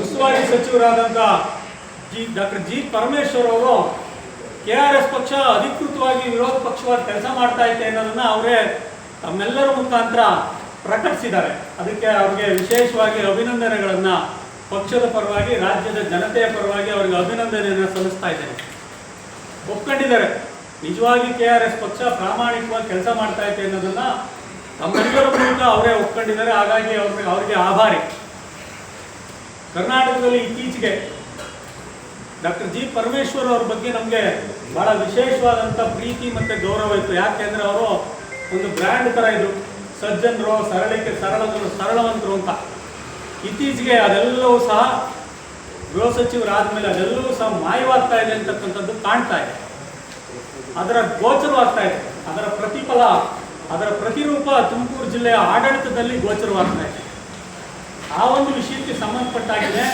ಉಸ್ತುವಾರಿ ಸಚಿವರಾದಂಥ doctor G Parameshwar ಅವರು KRS ಪಕ್ಷ ಅಧಿಕೃತವಾಗಿ ವಿರೋಧ ಪಕ್ಷವಾಗಿ ಕೆಲಸ ಮಾಡ್ತಾ ಇದೆ ಅನ್ನೋದನ್ನ ಅವರೇ ತಮ್ಮೆಲ್ಲರ ಮುಖಾಂತರ ಪ್ರಕಟಿಸಿದ್ದಾರೆ. ಅದಕ್ಕೆ ಅವ್ರಿಗೆ ವಿಶೇಷವಾಗಿ ಅಭಿನಂದನೆಗಳನ್ನು ಪಕ್ಷದ ಪರವಾಗಿ, ರಾಜ್ಯದ ಜನತೆಯ ಪರವಾಗಿ ಅವರಿಗೆ ಅಭಿನಂದನೆಯನ್ನು ಸಲ್ಲಿಸ್ತಾ ಇದ್ದೇನೆ. ಒಪ್ಕೊಂಡಿದ್ದಾರೆ, ನಿಜವಾಗಿ KRS ಪಕ್ಷ ಪ್ರಾಮಾಣಿಕವಾಗಿ ಕೆಲಸ ಮಾಡ್ತಾ ಇದೆ ಅನ್ನೋದನ್ನ ತಮ್ಮೆಲ್ಲರ ಮೂಲಕ ಅವರೇ ಒಪ್ಕೊಂಡಿದ್ದಾರೆ. ಹಾಗಾಗಿ ಅವರಿಗೆ ಆಭಾರಿ. ಕರ್ನಾಟಕದಲ್ಲಿ ಇತ್ತೀಚೆಗೆ ಡಾಕ್ಟರ್ ಜಿ ಪರಮೇಶ್ವರ್ ಅವ್ರ ಬಗ್ಗೆ ನಮಗೆ ಬಹಳ ವಿಶೇಷವಾದಂಥ ಪ್ರೀತಿ ಮತ್ತು ಗೌರವ ಇತ್ತು. ಯಾಕೆಂದರೆ ಅವರು ಒಂದು ಬ್ರ್ಯಾಂಡ್ ಥರ ಇದ್ರು, ಸಜ್ಜನರು, ಸರಳವಂತರು ಅಂತ. ಇತ್ತೀಚೆಗೆ ಅದೆಲ್ಲವೂ ಸಹ ಗೃಹ ಸಚಿವರಾದ ಮೇಲೆ ಅದೆಲ್ಲವೂ ಸಹ ಮಾಯವಾಗ್ತಾ ಇದೆ ಅಂತಕ್ಕಂಥದ್ದು ಕಾಣ್ತಾ ಇದೆ. ಅದರ ಗೋಚರವಾಗ್ತಾ ಇದೆ. ಅದರ ಪ್ರತಿಫಲ, ಅದರ ಪ್ರತಿರೂಪ ತುಮಕೂರು ಜಿಲ್ಲೆಯ ಆಡಳಿತದಲ್ಲಿ ಗೋಚರವಾಗ್ತಾ ಇದೆ. ಆ ಒಂದು ವಿಷಯಕ್ಕೆ ಸಂಬಂಧಪಟ್ಟಾಗಿದೆ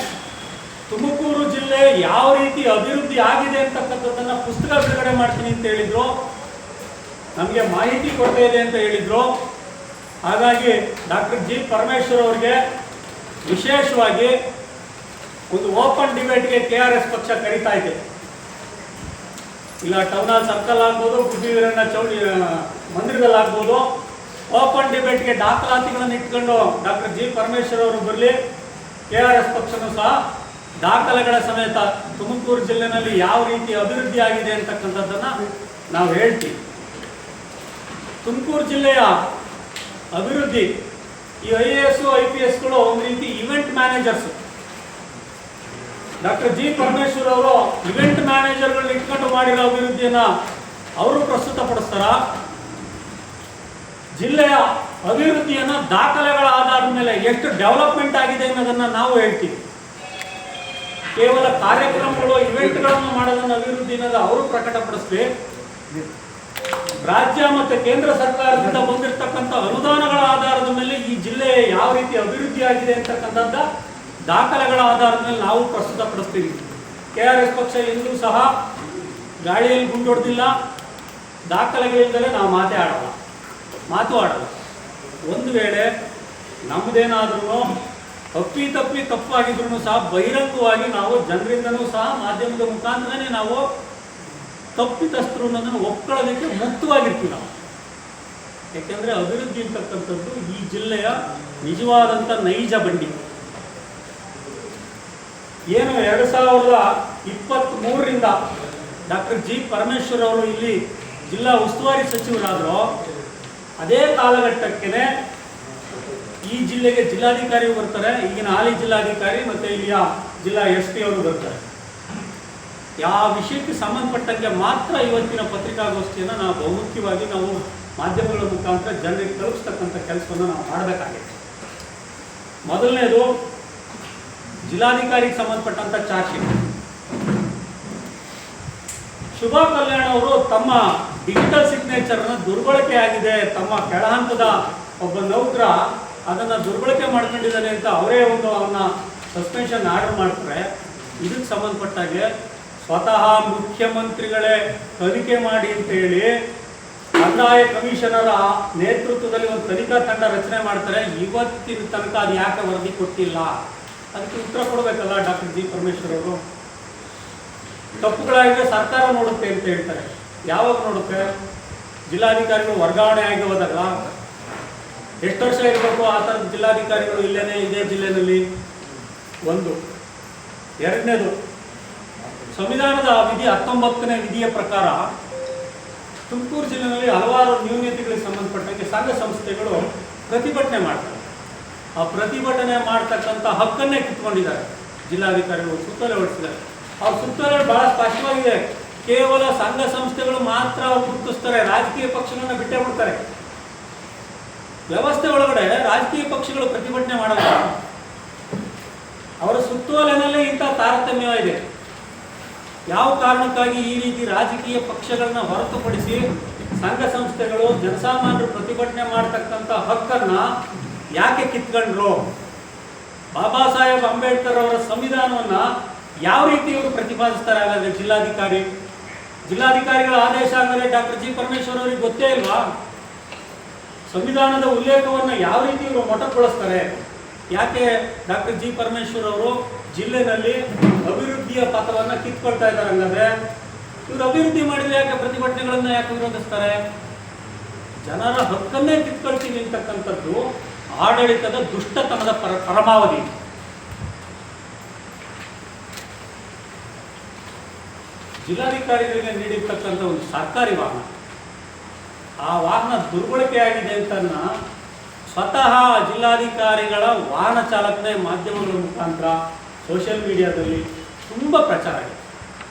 ತುಮಕೂರು ಜಿಲ್ಲೆ ಯಾವ ರೀತಿ ಅಭಿವೃದ್ಧಿ ಆಗಿದೆ ಅಂತಕ್ಕಂಥದ್ದನ್ನು ಪುಸ್ತಕ ಬಿಡುಗಡೆ ಮಾಡ್ತೀನಿ ಅಂತ ಹೇಳಿದ್ರು, ನಮಗೆ ಮಾಹಿತಿ ಕೊಡ್ತಾ ಇದೆ ಅಂತ ಹೇಳಿದ್ರು. ಹಾಗಾಗಿ ಡಾಕ್ಟರ್ ಜಿ ಪರಮೇಶ್ವರ್ ಅವರಿಗೆ ವಿಶೇಷವಾಗಿ ಒಂದು ಓಪನ್ ಡಿಬೇಟ್ಗೆ KRS ಪಕ್ಷ ಕರೀತಾ ಇದೆ. ಇಲ್ಲ ಟೌನ್ ಹಾಲ್ ಸರ್ಕಲ್ ಆಗ್ಬೋದು, ಗುಬ್ಬಿ ವೀರಣ್ಣ ಚೌಡಿ ಮಂದಿರದಲ್ಲಾಗ್ಬೋದು, ಓಪನ್ ಡಿಬೇಟ್ಗೆ ದಾಖಲಾತಿಗಳನ್ನು ಇಟ್ಕೊಂಡು ಡಾಕ್ಟರ್ ಜಿ ಪರಮೇಶ್ವರ್ ಅವರು ಬರಲಿ. KRS ಪಕ್ಷನೂ ಸಹ ದಾಖಲೆಗಳ ಸಮೇತ ತುಮಕೂರು ಜಿಲ್ಲೆನಲ್ಲಿ ಯಾವ ರೀತಿ ಅಭಿವೃದ್ಧಿ ಆಗಿದೆ ಅಂತಕ್ಕಂಥದ್ದನ್ನು ನಾವು ಹೇಳ್ತೀವಿ. ತುಮಕೂರು ಜಿಲ್ಲೆಯ ಅಭಿವೃದ್ಧಿ, ಈ IAS IPSಗಳು ಒಂದು ರೀತಿ event managers. Doctor G Parameshwar ಅವರು ಇವೆಂಟ್ ಮ್ಯಾನೇಜರ್ಗಳನ್ನ ಇಟ್ಕೊಂಡು ಮಾಡಿರೋ ಅಭಿವೃದ್ಧಿಯನ್ನು ಅವರು ಪ್ರಸ್ತುತಪಡಿಸ್ತಾರ. ಜಿಲ್ಲೆಯ ಅಭಿವೃದ್ಧಿಯನ್ನು ದಾಖಲೆಗಳ ಆಧಾರದ ಮೇಲೆ ಎಷ್ಟು ಡೆವಲಪ್ಮೆಂಟ್ ಆಗಿದೆ ಅನ್ನೋದನ್ನು ನಾವು ಹೇಳ್ತೀವಿ. ಕೇವಲ ಕಾರ್ಯಕ್ರಮಗಳು, ಇವೆಂಟ್ಗಳನ್ನು ಮಾಡೋದನ್ನು ಅಭಿವೃದ್ಧಿ ಅನ್ನೋದು ಅವರು ಪ್ರಕಟಪಡಿಸ್ಲಿ. ರಾಜ್ಯ ಮತ್ತು ಕೇಂದ್ರ ಸರ್ಕಾರದಿಂದ ಬಂದಿರತಕ್ಕಂಥ ಅನುದಾನಗಳ ಆಧಾರದ ಮೇಲೆ ಈ ಜಿಲ್ಲೆ ಯಾವ ರೀತಿ ಅಭಿವೃದ್ಧಿ ಆಗಿದೆ ಅಂತಕ್ಕಂಥದ್ದ ದಾಖಲೆಗಳ ಆಧಾರದ ಮೇಲೆ ನಾವು ಪ್ರಸ್ತುತಪಡಿಸ್ತೀವಿ. KRS ಪಕ್ಷ ಎಂದೂ ಸಹ ಗಾಳಿಯಲ್ಲಿ ಗುಂಡೊಡ್ದಿಲ್ಲ, ದಾಖಲೆಗಳಿಂದಲೇ ನಾವು ಮಾತು ಆಡಲ್ಲ. ಒಂದು ವೇಳೆ ನಮ್ಮದೇನಾದ್ರೂ ತಪ್ಪಾಗಿದ್ರೂ ಸಹ ಬಹಿರಂಗವಾಗಿ ನಾವು ಜನರಿಂದನೂ ಸಹ ಮಾಧ್ಯಮದ ಮುಖಾಂತರನೇ ನಾವು ತಪ್ಪಿತಸ್ಥರು ಅನ್ನೋದನ್ನು ಒಪ್ಕೊಳ್ಳೋದಕ್ಕೆ ಮುಕ್ತವಾಗಿರ್ತೀವಿ ನಾವು. ಯಾಕೆಂದರೆ ಅಭಿವೃದ್ಧಿ ಅಂತಕ್ಕಂಥದ್ದು ಈ ಜಿಲ್ಲೆಯ ನಿಜವಾದಂಥ ನೈಜ ಬಂಡಿ. ಏನು 2023ರಿಂದ ಡಾಕ್ಟರ್ ಜಿ ಪರಮೇಶ್ವರ್ ಅವರು ಇಲ್ಲಿ ಜಿಲ್ಲಾ ಉಸ್ತುವಾರಿ ಸಚಿವರಾದರೂ ಅದೇ ಕಾಲಘಟ್ಟಕ್ಕೆ ಈ ಜಿಲ್ಲೆಗೆ ಜಿಲ್ಲಾಧಿಕಾರಿ ಬರ್ತಾರೆ. ಈಗಿನ ಹಾಲಿ ಜಿಲ್ಲಾಧಿಕಾರಿ ಮತ್ತು ಇಲ್ಲಿಯ ಜಿಲ್ಲಾ SP ಅವರು ಬರ್ತಾರೆ. ಯಾವ ವಿಷಯಕ್ಕೆ ಸಂಬಂಧಪಟ್ಟಂಗೆ ಮಾತ್ರ ಇವತ್ತಿನ ಪತ್ರಿಕಾಗೋಷ್ಠಿಯನ್ನು ನಾವು ಬಹುಮುಖ್ಯವಾಗಿ ನಾವು ಮಾಧ್ಯಮಗಳ ಮುಖಾಂತರ ಜನರಿಗೆ ತಲುಪಿಸ್ತಕ್ಕಂಥ ಕೆಲಸವನ್ನು ನಾವು ಮಾಡಬೇಕಾಗಿದೆ. ಮೊದಲನೇದು ಜಿಲ್ಲಾಧಿಕಾರಿಗೆ ಸಂಬಂಧಪಟ್ಟಂಥ ಚಾರ್ಜ್ ಶೀಟ್. ಶುಭಾ ಕಲ್ಯಾಣ್ ಅವರು ತಮ್ಮ ಡಿಜಿಟಲ್ ಸಿಗ್ನೇಚರ್ನ ದುರ್ಬಳಕೆ ಆಗಿದೆ, ತಮ್ಮ ಕೆಳಹಂತದ ಒಬ್ಬ ನೌಕರ ಅದನ್ನು ದುರ್ಬಳಕೆ ಮಾಡ್ಕೊಂಡಿದ್ದಾನೆ ಅಂತ ಅವರೇ ಅವನ್ನ ಸಸ್ಪೆನ್ಷನ್ ಆರ್ಡರ್ ಮಾಡ್ತಾರೆ. ಇದಕ್ಕೆ ಸಂಬಂಧಪಟ್ಟಾಗೆ ಸ್ವತಃ ಮುಖ್ಯಮಂತ್ರಿಗಳೇ ತನಿಖೆ ಮಾಡಿ ಅಂತ ಹೇಳಿ ಕಂದಾಯ ಕಮಿಷನರ ನೇತೃತ್ವದಲ್ಲಿ ಒಂದು ತನಿಖಾ ತಂಡ ರಚನೆ ಮಾಡ್ತಾರೆ. ಇವತ್ತಿನ ತನಕ ಅದು ಯಾಕೆ ವರದಿ ಕೊಟ್ಟಿಲ್ಲ? ಅದಕ್ಕೆ ಉತ್ತರ ಕೊಡಬೇಕಲ್ಲ ಡಾಕ್ಟರ್ ಜಿ ಪರಮೇಶ್ವರ್ ಅವರು. ತಪ್ಪುಗಳಾಗಿದ್ರೆ ಸರ್ಕಾರ ನೋಡುತ್ತೆ ಅಂತ ಹೇಳ್ತಾರೆ. ಯಾವಾಗ ನೋಡುತ್ತೆ? ಜಿಲ್ಲಾಧಿಕಾರಿಗಳು ವರ್ಗಾವಣೆ ಆಗಿ ಹೋದಾಗ ಎಷ್ಟು ವರ್ಷ ಇರಬೇಕು ಆ ಥರದ ಜಿಲ್ಲಾಧಿಕಾರಿಗಳು ಇದೇ ಜಿಲ್ಲೆಯಲ್ಲಿ? ಒಂದು. ಎರಡನೇದು, ಸಂವಿಧಾನದ ವಿಧಿ 19ನೇ ವಿಧಿಯ ಪ್ರಕಾರ ತುಮಕೂರು ಜಿಲ್ಲೆಯಲ್ಲಿ ಹಲವಾರು ನ್ಯೂನತೆಗಳಿಗೆ ಸಂಬಂಧಪಟ್ಟಂತೆ ಸಂಘ ಸಂಸ್ಥೆಗಳು ಪ್ರತಿಭಟನೆ ಮಾಡ್ತಾರೆ. ಆ ಪ್ರತಿಭಟನೆ ಮಾಡ್ತಕ್ಕಂಥ ಹಕ್ಕನ್ನೇ ಕಿತ್ಕೊಂಡಿದ್ದಾರೆ ಜಿಲ್ಲಾಧಿಕಾರಿಗಳು, ಸುತ್ತೋಲೆ ಹೊರಡಿಸಿದ್ದಾರೆ. ಅವ್ರ ಸುತ್ತೋಲೆ ಬಹಳ ಸ್ಪಷ್ಟವಾಗಿದೆ. ಕೇವಲ ಸಂಘ ಸಂಸ್ಥೆಗಳು ಮಾತ್ರ ಅವ್ರು ಗುರುತಿಸ್ತಾರೆ, ರಾಜಕೀಯ ಪಕ್ಷಗಳನ್ನ ಬಿಟ್ಟೇ ಬಿಡ್ತಾರೆ. ವ್ಯವಸ್ಥೆ ಒಳಗಡೆ ರಾಜಕೀಯ ಪಕ್ಷಗಳು ಪ್ರತಿಭಟನೆ ಮಾಡಲ್ಲ. ಅವರ ಸುತ್ತೋಲೆನಲ್ಲೇ ಇಂಥ ತಾರತಮ್ಯ ಇದೆ. ಯಾವ ಕಾರಣಕ್ಕಾಗಿ ಈ ರೀತಿ ರಾಜಕೀಯ ಪಕ್ಷಗಳನ್ನ ಹೊರತುಪಡಿಸಿ ಸಂಘ ಸಂಸ್ಥೆಗಳು, ಜನಸಾಮಾನ್ಯರು ಪ್ರತಿಭಟನೆ ಮಾಡ್ತಕ್ಕಂಥ ಹಕ್ಕನ್ನ ಯಾಕೆ ಕಿತ್ಕೊಂಡ್ರು? ಬಾಬಾ ಸಾಹೇಬ್ ಅಂಬೇಡ್ಕರ್ ಅವರ ಸಂವಿಧಾನವನ್ನ ಯಾವ ರೀತಿ ಇವರು ಪ್ರತಿಪಾದಿಸ್ತಾರೆ? ಹಾಗಾದ್ರೆ ಜಿಲ್ಲಾಧಿಕಾರಿಗಳ ಆದೇಶ ಅಂದರೆ ಡಾಕ್ಟರ್ ಜಿ ಪರಮೇಶ್ವರ್ ಅವರಿಗೆ ಗೊತ್ತೇ ಇಲ್ವಾ? ಸಂವಿಧಾನದ ಉಲ್ಲೇಖವನ್ನು ಯಾವ ರೀತಿ ಇವರು ಮೊಟಕುಗೊಳಿಸ್ತಾರೆ? ಯಾಕೆ ಡಾಕ್ಟರ್ ಜಿ ಪರಮೇಶ್ವರ್ ಅವರು ಜಿಲ್ಲೆನಲ್ಲಿ ಅಭಿವೃದ್ಧಿಯ ಪಥವನ್ನು ಕಿತ್ಕೊಳ್ತಾ ಇದ್ದಾರೆ ಹಂಗಾದ್ರೆ? ಇವರು ಅಭಿವೃದ್ಧಿ ಮಾಡಿದ್ರೆ ಯಾಕೆ ಪ್ರತಿಭಟನೆಗಳನ್ನ ಯಾಕೆ ವಿರೋಧಿಸ್ತಾರೆ? ಜನರ ಹಕ್ಕನ್ನೇ ಕಿತ್ಕೊಳ್ತೀವಿ ಅಂತಕ್ಕಂಥದ್ದು ಆಡಳಿತದ ದುಷ್ಟತನದ ಪರಮಾವಧಿ. ಜಿಲ್ಲಾಧಿಕಾರಿಗಳಿಗೆ ನೀಡಿರ್ತಕ್ಕಂಥ ಒಂದು ಸರ್ಕಾರಿ ವಾಹನ, ಆ ವಾಹನ ದುರ್ಬಳಕೆ ಆಗಿದೆ ಅಂತ ಸ್ವತಃ ಜಿಲ್ಲಾಧಿಕಾರಿಗಳ ವಾಹನ ಚಾಲಕನೇ ಮಾಧ್ಯಮಗಳ ಮುಖಾಂತರ ಸೋಷಿಯಲ್ ಮೀಡಿಯಾದಲ್ಲಿ ತುಂಬ ಪ್ರಚಾರ ಆಗಿದೆ.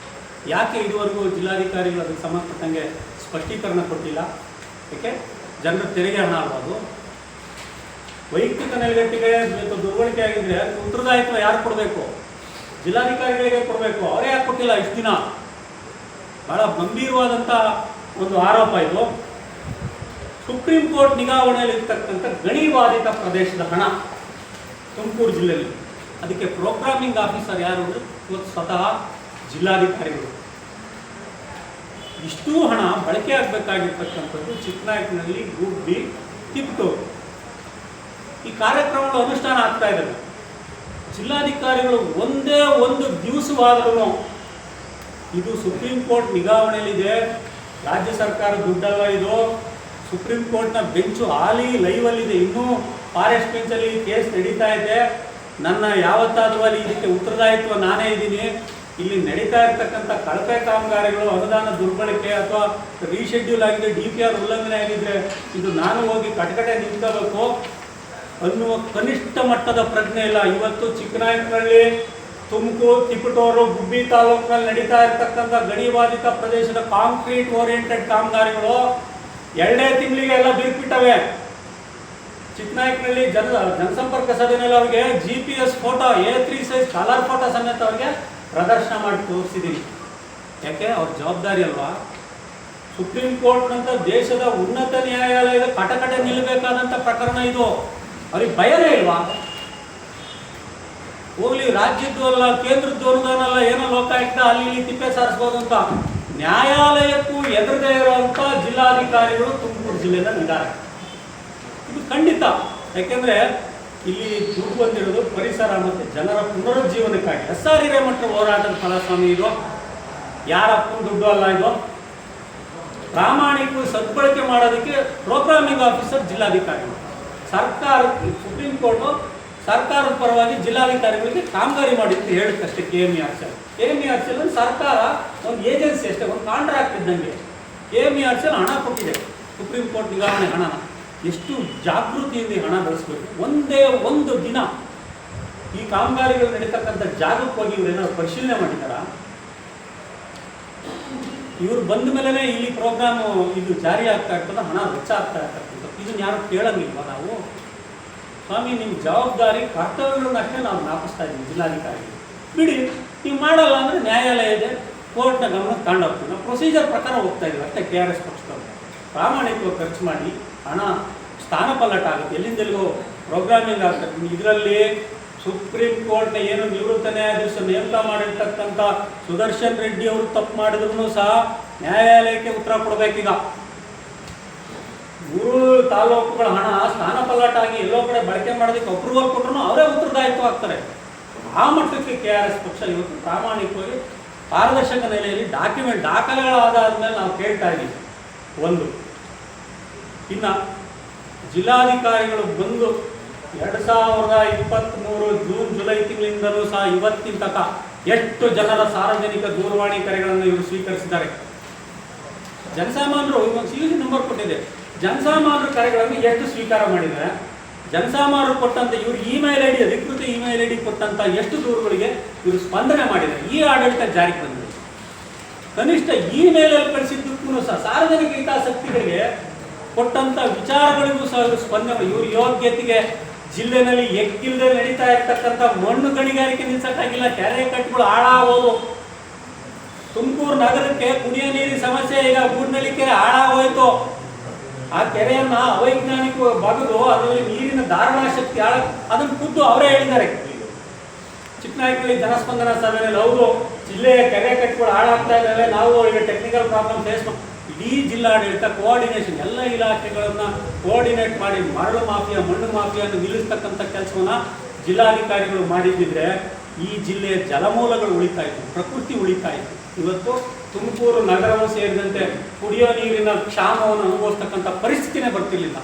ಯಾಕೆ ಇದುವರೆಗೂ ಜಿಲ್ಲಾಧಿಕಾರಿಗಳು ಅದಕ್ಕೆ ಸಂಬಂಧಪಟ್ಟಂಗೆ ಸ್ಪಷ್ಟೀಕರಣ ಕೊಟ್ಟಿಲ್ಲ? ಏಕೆ? ಜನರ ತೆರಿಗೆ ಹಣ ಅಲ್ವದು. ವೈಯಕ್ತಿಕ ನೆಲೆಗಟ್ಟಿಗೆ ದುರ್ಬಳಕೆ ಆಗಿದ್ರೆ ಅದಕ್ಕೆ ಉತ್ತರದಾಯಿತ್ವ ಯಾರು ಕೊಡಬೇಕು? ಜಿಲ್ಲಾಧಿಕಾರಿಗಳಿಗೆ ಕೊಡಬೇಕು. ಅವರೇ ಯಾಕೆ ಕೊಟ್ಟಿಲ್ಲ ಇಷ್ಟು ದಿನ? ಬಹಳ ಗಂಭೀರವಾದಂಥ ಒಂದು ಆರೋಪ ಇದು. ಸುಪ್ರೀಂ ಕೋರ್ಟ್ ನಿಗಾವಣೆಯಲ್ಲಿ ಇರ್ತಕ್ಕಂಥ ಗಣಿಬಾಧಿತ ಪ್ರದೇಶದ ಹಣ ತುಮಕೂರು ಜಿಲ್ಲೆಯಲ್ಲಿ, ಅದಕ್ಕೆ ಪ್ರೋಗ್ರಾಮಿಂಗ್ ಆಫೀಸರ್ ಯಾರು ಅಂದರೆ ಇವತ್ತು ಸ್ವತಃ ಜಿಲ್ಲಾಧಿಕಾರಿಗಳು. ಇಷ್ಟೂ ಹಣ ಬಳಕೆ ಆಗಬೇಕಾಗಿರ್ತಕ್ಕಂಥದ್ದು ಚಿಕ್ಕನಾಯಕನಹಳ್ಳಿ, ಗುಬ್ಬಿ, ತಿಪಟೂರು. ಈ ಕಾರ್ಯಕ್ರಮಗಳು ಅನುಷ್ಠಾನ ಆಗ್ತಾ ಇದ್ದಾವೆ. ಜಿಲ್ಲಾಧಿಕಾರಿಗಳು ಒಂದೇ ಒಂದು ದಿವಸವಾದರೂ ಇದು ಸುಪ್ರೀಂ ಕೋರ್ಟ್ ನಿಗಾವಣೆಯಲ್ಲಿದೆ, ರಾಜ್ಯ ಸರ್ಕಾರ ದುಡ್ಡಲ್ಲ ಇದು, ಸುಪ್ರೀಂ ಕೋರ್ಟ್ನ ಬೆಂಚು ಹಾಲಿ ಲೈವಲ್ಲಿದೆ, ಇನ್ನೂ ಫಾರೆಸ್ಟ್ ಬೆಂಚಲ್ಲಿ ಕೇಸ್ ನಡೀತಾ ಇದೆ, ನನ್ನ ಯಾವತ್ತಾದರೂ ಅಲ್ಲಿ ಇದಕ್ಕೆ ಉತ್ತರದಾಯಿತ್ವ ನಾನೇ ಇದ್ದೀನಿ, ಇಲ್ಲಿ ನಡೀತಾ ಇರ್ತಕ್ಕಂಥ ಕಳಪೆ ಕಾಮಗಾರಿಗಳು, ಅನುದಾನ ದುರ್ಬಳಕೆ ಅಥವಾ ರೀಶೆಡ್ಯೂಲ್ ಆಗಿದೆ, DPR ಉಲ್ಲಂಘನೆ ಆಗಿದ್ರೆ ಇದು ನಾನು ಹೋಗಿ ಕಟಕಟೆ ನಿಂತ್ಕೋಬೇಕು ಅನ್ನುವ ಕನಿಷ್ಠ ಮಟ್ಟದ ಪ್ರಜ್ಞೆ ಇಲ್ಲ. ಇವತ್ತು ಚಿಕ್ಕನಾಯಕನಹಳ್ಳಿ, ತುಮಕೂರು, ತಿಪಟೂರು, ಗುಬ್ಬಿ ತಾಲೂಕಿನಲ್ಲಿ ನಡೀತಾ ಇರ್ತಕ್ಕಂಥ ಗಣಿಬಾಧಿತ ಪ್ರದೇಶದ ಕಾಂಕ್ರೀಟ್ ಓರಿಯೆಂಟೆಡ್ ಕಾಮಗಾರಿಗಳು 2 ತಿಂಗಳಿಗೆ ಎಲ್ಲ ಬೀರ್ಬಿಟ್ಟವೆ. ಚಿಕ್ಕನಾಯಕನಹಳ್ಳಿ ಜನಸಂಪರ್ಕ ಸಭೆಯಲ್ಲಿ ಅವ್ರಿಗೆ GPS photo A3 size colour photo ಸಮೇತ ಅವ್ರಿಗೆ ಪ್ರದರ್ಶನ ಮಾಡಿ ತೋರಿಸಿದ್ದೀನಿ. ಯಾಕೆ? ಅವ್ರ ಜವಾಬ್ದಾರಿ ಅಲ್ವಾ? ಸುಪ್ರೀಂ ಕೋರ್ಟ್ನಂತ ದೇಶದ ಉನ್ನತ ನ್ಯಾಯಾಲಯದ ಕಟಕಟೆ ನಿಲ್ಲಬೇಕಾದಂಥ ಪ್ರಕರಣ ಇದು. ಅವ್ರಿಗೆ ಭಯನೇ ಇಲ್ವಾ? ಹೋಗ್ಲಿ, ರಾಜ್ಯದ್ದು ಅಲ್ಲ, ಕೇಂದ್ರದ್ದು ಅನುದಾನ ಅಲ್ಲ, ಏನೋ ಲೋಕಾಯುಕ್ತ ಅಲ್ಲಿ ಇಲ್ಲಿ ತಿಪ್ಪೆ ಸಾರಿಸ್ಬೋದು ಅಂತ ನ್ಯಾಯಾಲಯಕ್ಕೂ ಎದುರದೇ ಇರುವಂಥ ಜಿಲ್ಲಾಧಿಕಾರಿಗಳು ತುಮಕೂರು ಜಿಲ್ಲೆಯಲ್ಲಿ ಇದ್ದಾರೆ. ಇದು ಖಂಡಿತ. ಯಾಕೆಂದರೆ ಇಲ್ಲಿ ದುಡ್ಡು ಬಂದಿರೋದು ಪರಿಸರ ಮತ್ತು ಜನರ ಪುನರುಜ್ಜೀವನಕ್ಕಾಗಿ. SR ಹಿರೇಮಠ ಹೋರಾಟದ ಫಲಸ್ವಾಮಿ ಇದು, ಯಾರಪ್ಪನ ದುಡ್ಡು ಅಲ್ಲ ಇದು. ಪ್ರಾಮಾಣಿಕ ಸದ್ಬಳಕೆ ಮಾಡೋದಕ್ಕೆ ಪ್ರೋಗ್ರಾಮಿಂಗ್ ಆಫೀಸರ್ ಜಿಲ್ಲಾಧಿಕಾರಿಗಳು. ಸರ್ಕಾರ, ಸುಪ್ರೀಂ ಕೋರ್ಟು ಸರ್ಕಾರದ ಪರವಾಗಿ ಜಿಲ್ಲಾಧಿಕಾರಿಗಳಿಗೆ ಕಾಮಗಾರಿ ಮಾಡಿದ್ದು ಹೇಳುತ್ತಷ್ಟೇ. KMERCL ಸರ್ಕಾರ ಒಂದು ಏಜೆನ್ಸಿ ಅಷ್ಟೇ, ಒಂದು ಕಾಂಟ್ರಾಕ್ಟ್ ಇದ್ದಂಗೆ. KMERCL ಹಣ ಕೊಟ್ಟಿದೆ, ಸುಪ್ರೀಂ ಕೋರ್ಟ್ ನಿಗಾವಣೆ ಹಣನ. ಎಷ್ಟು ಜಾಗೃತಿಯಿಂದ ಹಣ ಬಳಸಬೇಕು. ಒಂದೇ ಒಂದು ದಿನ ಈ ಕಾಮಗಾರಿಗಳು ನಡೀತಕ್ಕಂಥ ಜಾಗಕ್ಕೆ ಹೋಗಿ ಇವರು ಏನಾದ್ರು ಪರಿಶೀಲನೆ ಮಾಡಿದಾರ? ಇವರು ಬಂದ ಮೇಲೆ ಇಲ್ಲಿ ಪ್ರೋಗ್ರಾಮ್ ಇದು ಜಾರಿ ಆಗ್ತಾ ಇರ್ತದೆ, ಹಣ ವೆಚ್ಚ ಆಗ್ತಾ ಇರ್ತಕ್ಕಂಥದ್ದು. ಇದನ್ನು ಯಾರು ಕೇಳಂಗಿಲ್ವ ನಾವು? ಸ್ವಾಮಿ, ನಿಮ್ಮ ಜವಾಬ್ದಾರಿ ಕರ್ತವ್ಯಗಳನ್ನ ಅಷ್ಟೇ ನಾವು ಜ್ಞಾಪಿಸ್ತಾ ಇದ್ದೀವಿ ಜಿಲ್ಲಾಧಿಕಾರಿಗಳು. ಬಿಡಿ, ನೀವು ಮಾಡಲ್ಲ ಅಂದರೆ ನ್ಯಾಯಾಲಯ ಇದೆ, ಕೋರ್ಟ್ನ ಗಮನಕ್ಕೆ ತಗೊಂಡೋಗ್ತೀವಿ. ನಾವು ಪ್ರೊಸೀಜರ್ ಪ್ರಕಾರ ಹೋಗ್ತಾ ಇದ್ದೀವಿ ಅಷ್ಟೇ. KRS ಪಕ್ಷದವರು ಪ್ರಾಮಾಣಿಕವಾಗಿ ಖರ್ಚು ಮಾಡಿ ಹಣ ಸ್ಥಾನಪಲ್ಲಟ ಆಗುತ್ತೆ, ಎಲ್ಲಿಂದೆಲ್ಲಿಗೋ ಪ್ರೋಗ್ರಾಮಿಂಗ್ ಆಗ್ತದೆ. ಇದರಲ್ಲಿ ಸುಪ್ರೀಂ ಕೋರ್ಟ್ನ ಏನು ನಿವೃತ್ತ ನ್ಯಾಯಾಧೀಶ ನೇಮಕ ಮಾಡಿರ್ತಕ್ಕಂಥ ಸುದರ್ಶನ್ ರೆಡ್ಡಿ ಅವರು ತಪ್ಪು ಮಾಡಿದ್ರು ಸಹ ನ್ಯಾಯಾಲಯಕ್ಕೆ ಉತ್ತರ ಕೊಡಬೇಕೀಗ. 3 ತಾಲೂಕುಗಳ ಹಣ ಸ್ಥಾನಪಲ್ಲಟ ಆಗಿ ಎಲ್ಲೋ ಕಡೆ ಬಳಕೆ ಮಾಡೋದಕ್ಕೆ ಅಪ್ರೂವಲ್ ಕೊಟ್ಟರು ಅವರೇ ಉತ್ತರದಾಯಿತ್ವ ಆಗ್ತಾರೆ. ಆ ಮಟ್ಟಕ್ಕೆ KRS ಪಕ್ಷ ಇವತ್ತು ಪ್ರಾಮಾಣಿಕವಾಗಿ ಪಾರದರ್ಶಕ ನೆಲೆಯಲ್ಲಿ ದಾಖಲೆಗಳ ಆಧಾರದ ಮೇಲೆ ನಾವು ಕೇಳ್ತಾ ಇದ್ದೀವಿ. ಒಂದು, ಇನ್ನು ಜಿಲ್ಲಾಧಿಕಾರಿಗಳು ಬಂದು 2023 ಜೂನ್ ಜುಲೈ ತಿಂಗಳಿಂದಲೂ ಸಹ ಇವತ್ತಿನ ತನಕ ಎಷ್ಟು ಜನರ ಸಾರ್ವಜನಿಕ ದೂರವಾಣಿ ಕರೆಗಳನ್ನು ಇವರು ಸ್ವೀಕರಿಸಿದ್ದಾರೆ? ಜನಸಾಮಾನ್ಯರು ಒಂದು CUC ನಂಬರ್ ಕೊಟ್ಟಿದೆ, ಜನಸಾಮಾನ್ಯರ ಕರೆಗಳನ್ನು ಎಷ್ಟು ಸ್ವೀಕಾರ ಮಾಡಿದ್ದಾರೆ? ಜನಸಾಮಾನ್ಯರು ಕೊಟ್ಟಂತ ಇವರು ಇಮೇಲ್ ID, ಅಧಿಕೃತ ಇಮೇಲ್ ID ಕೊಟ್ಟಂತ ಎಷ್ಟು ದೂರುಗಳಿಗೆ ಇವರು ಸ್ಪಂದನೆ ಮಾಡಿದ್ದಾರೆ? ಈ ಆಡಳಿತ ಜಾರಿಗೆ ಬಂದಿದೆ. ಕನಿಷ್ಠ ಇಮೇಲಲ್ಲಿ ಕಳಿಸಿದ್ದಕ್ಕೂ ಸಹ ಸಾರ್ವಜನಿಕ ಹಿತಾಸಕ್ತಿಗಳಿಗೆ ಕೊಟ್ಟಂತ ವಿಚಾರಗಳಿಗೂ ಸಹ ಇವರು ಸ್ಪಂದನೆ. ಇವ್ರ ಯೋಗ್ಯತೆಗೆ ಜಿಲ್ಲೆನಲ್ಲಿ ಎಕ್ಕಿಲ್ಲದೆ ನಡೀತಾ ಇರ್ತಕ್ಕಂಥ ಮಣ್ಣು ಗಣಿಗಾರಿಕೆ ನಿಲ್ಸಕ್ಕಾಗಿಲ್ಲ, ಕೆರೆ ಕಟ್ಟುಗಳು ಹಾಳಾಗೋದು. ತುಮಕೂರು ನಗರಕ್ಕೆ ಕುಡಿಯೋ ನೀರಿನ ಸಮಸ್ಯೆ, ಈಗ ಗೂಡ್ನಳ್ಳಿ ಕೆರೆ ಹಾಳಾಗೋಯ್ತು. ಆ ಕೆರೆಯನ್ನ ಅವೈಜ್ಞಾನಿಕ ಬಗೆದು ಅದರಲ್ಲಿ ನೀರಿನ ಧಾರಣಾ ಶಕ್ತಿ ಅದನ್ನು ಖುದ್ದು ಅವರೇ ಹೇಳಿದ್ದಾರೆ. ಚಿಕ್ಕನಾಯಕನಹಳ್ಳಿ ಜನಸ್ಪಂದನ ಸಭೆಯಲ್ಲಿ ಹೌದು, ಜಿಲ್ಲೆಯ ಕೆರೆ ಕಟ್ಟುಗಳು ಹಾಳಾಗ್ತಾ ಇದ್ದಾವೆ, ನಾವು ಈಗ ಟೆಕ್ನಿಕಲ್ ಪ್ರಾಬ್ಲಮ್ ಫೇಸ್ ಮಾಡಿ ಇಡೀ ಜಿಲ್ಲಾಡಳಿತ ಕೋಆರ್ಡಿನೇಷನ್ ಎಲ್ಲ ಇಲಾಖೆಗಳನ್ನು ಕೋಆರ್ಡಿನೇಟ್ ಮಾಡಿ ಮರಳು ಮಾಫಿಯಾ, ಮಣ್ಣು ಮಾಫಿಯನ್ನು ನಿಲ್ಲಿಸ್ತಕ್ಕಂಥ ಕೆಲಸವನ್ನ ಜಿಲ್ಲಾಧಿಕಾರಿಗಳು ಮಾಡಿದ್ದಿದ್ರೆ ಈ ಜಿಲ್ಲೆಯ ಜಲಮೂಲಗಳು ಉಳಿತಾ ಇತ್ತು, ಪ್ರಕೃತಿ ಉಳಿತಾ ಇತ್ತು. ಇವತ್ತು ತುಮಕೂರು ನಗರವೂ ಸೇರಿದಂತೆ ಕುಡಿಯೋ ನೀರಿನ ಕ್ಷಾಮವನ್ನು ಅನುಭವಿಸ್ತಕ್ಕಂಥ ಪರಿಸ್ಥಿತಿನೇ ಬರ್ತಿರ್ಲಿಲ್ಲ.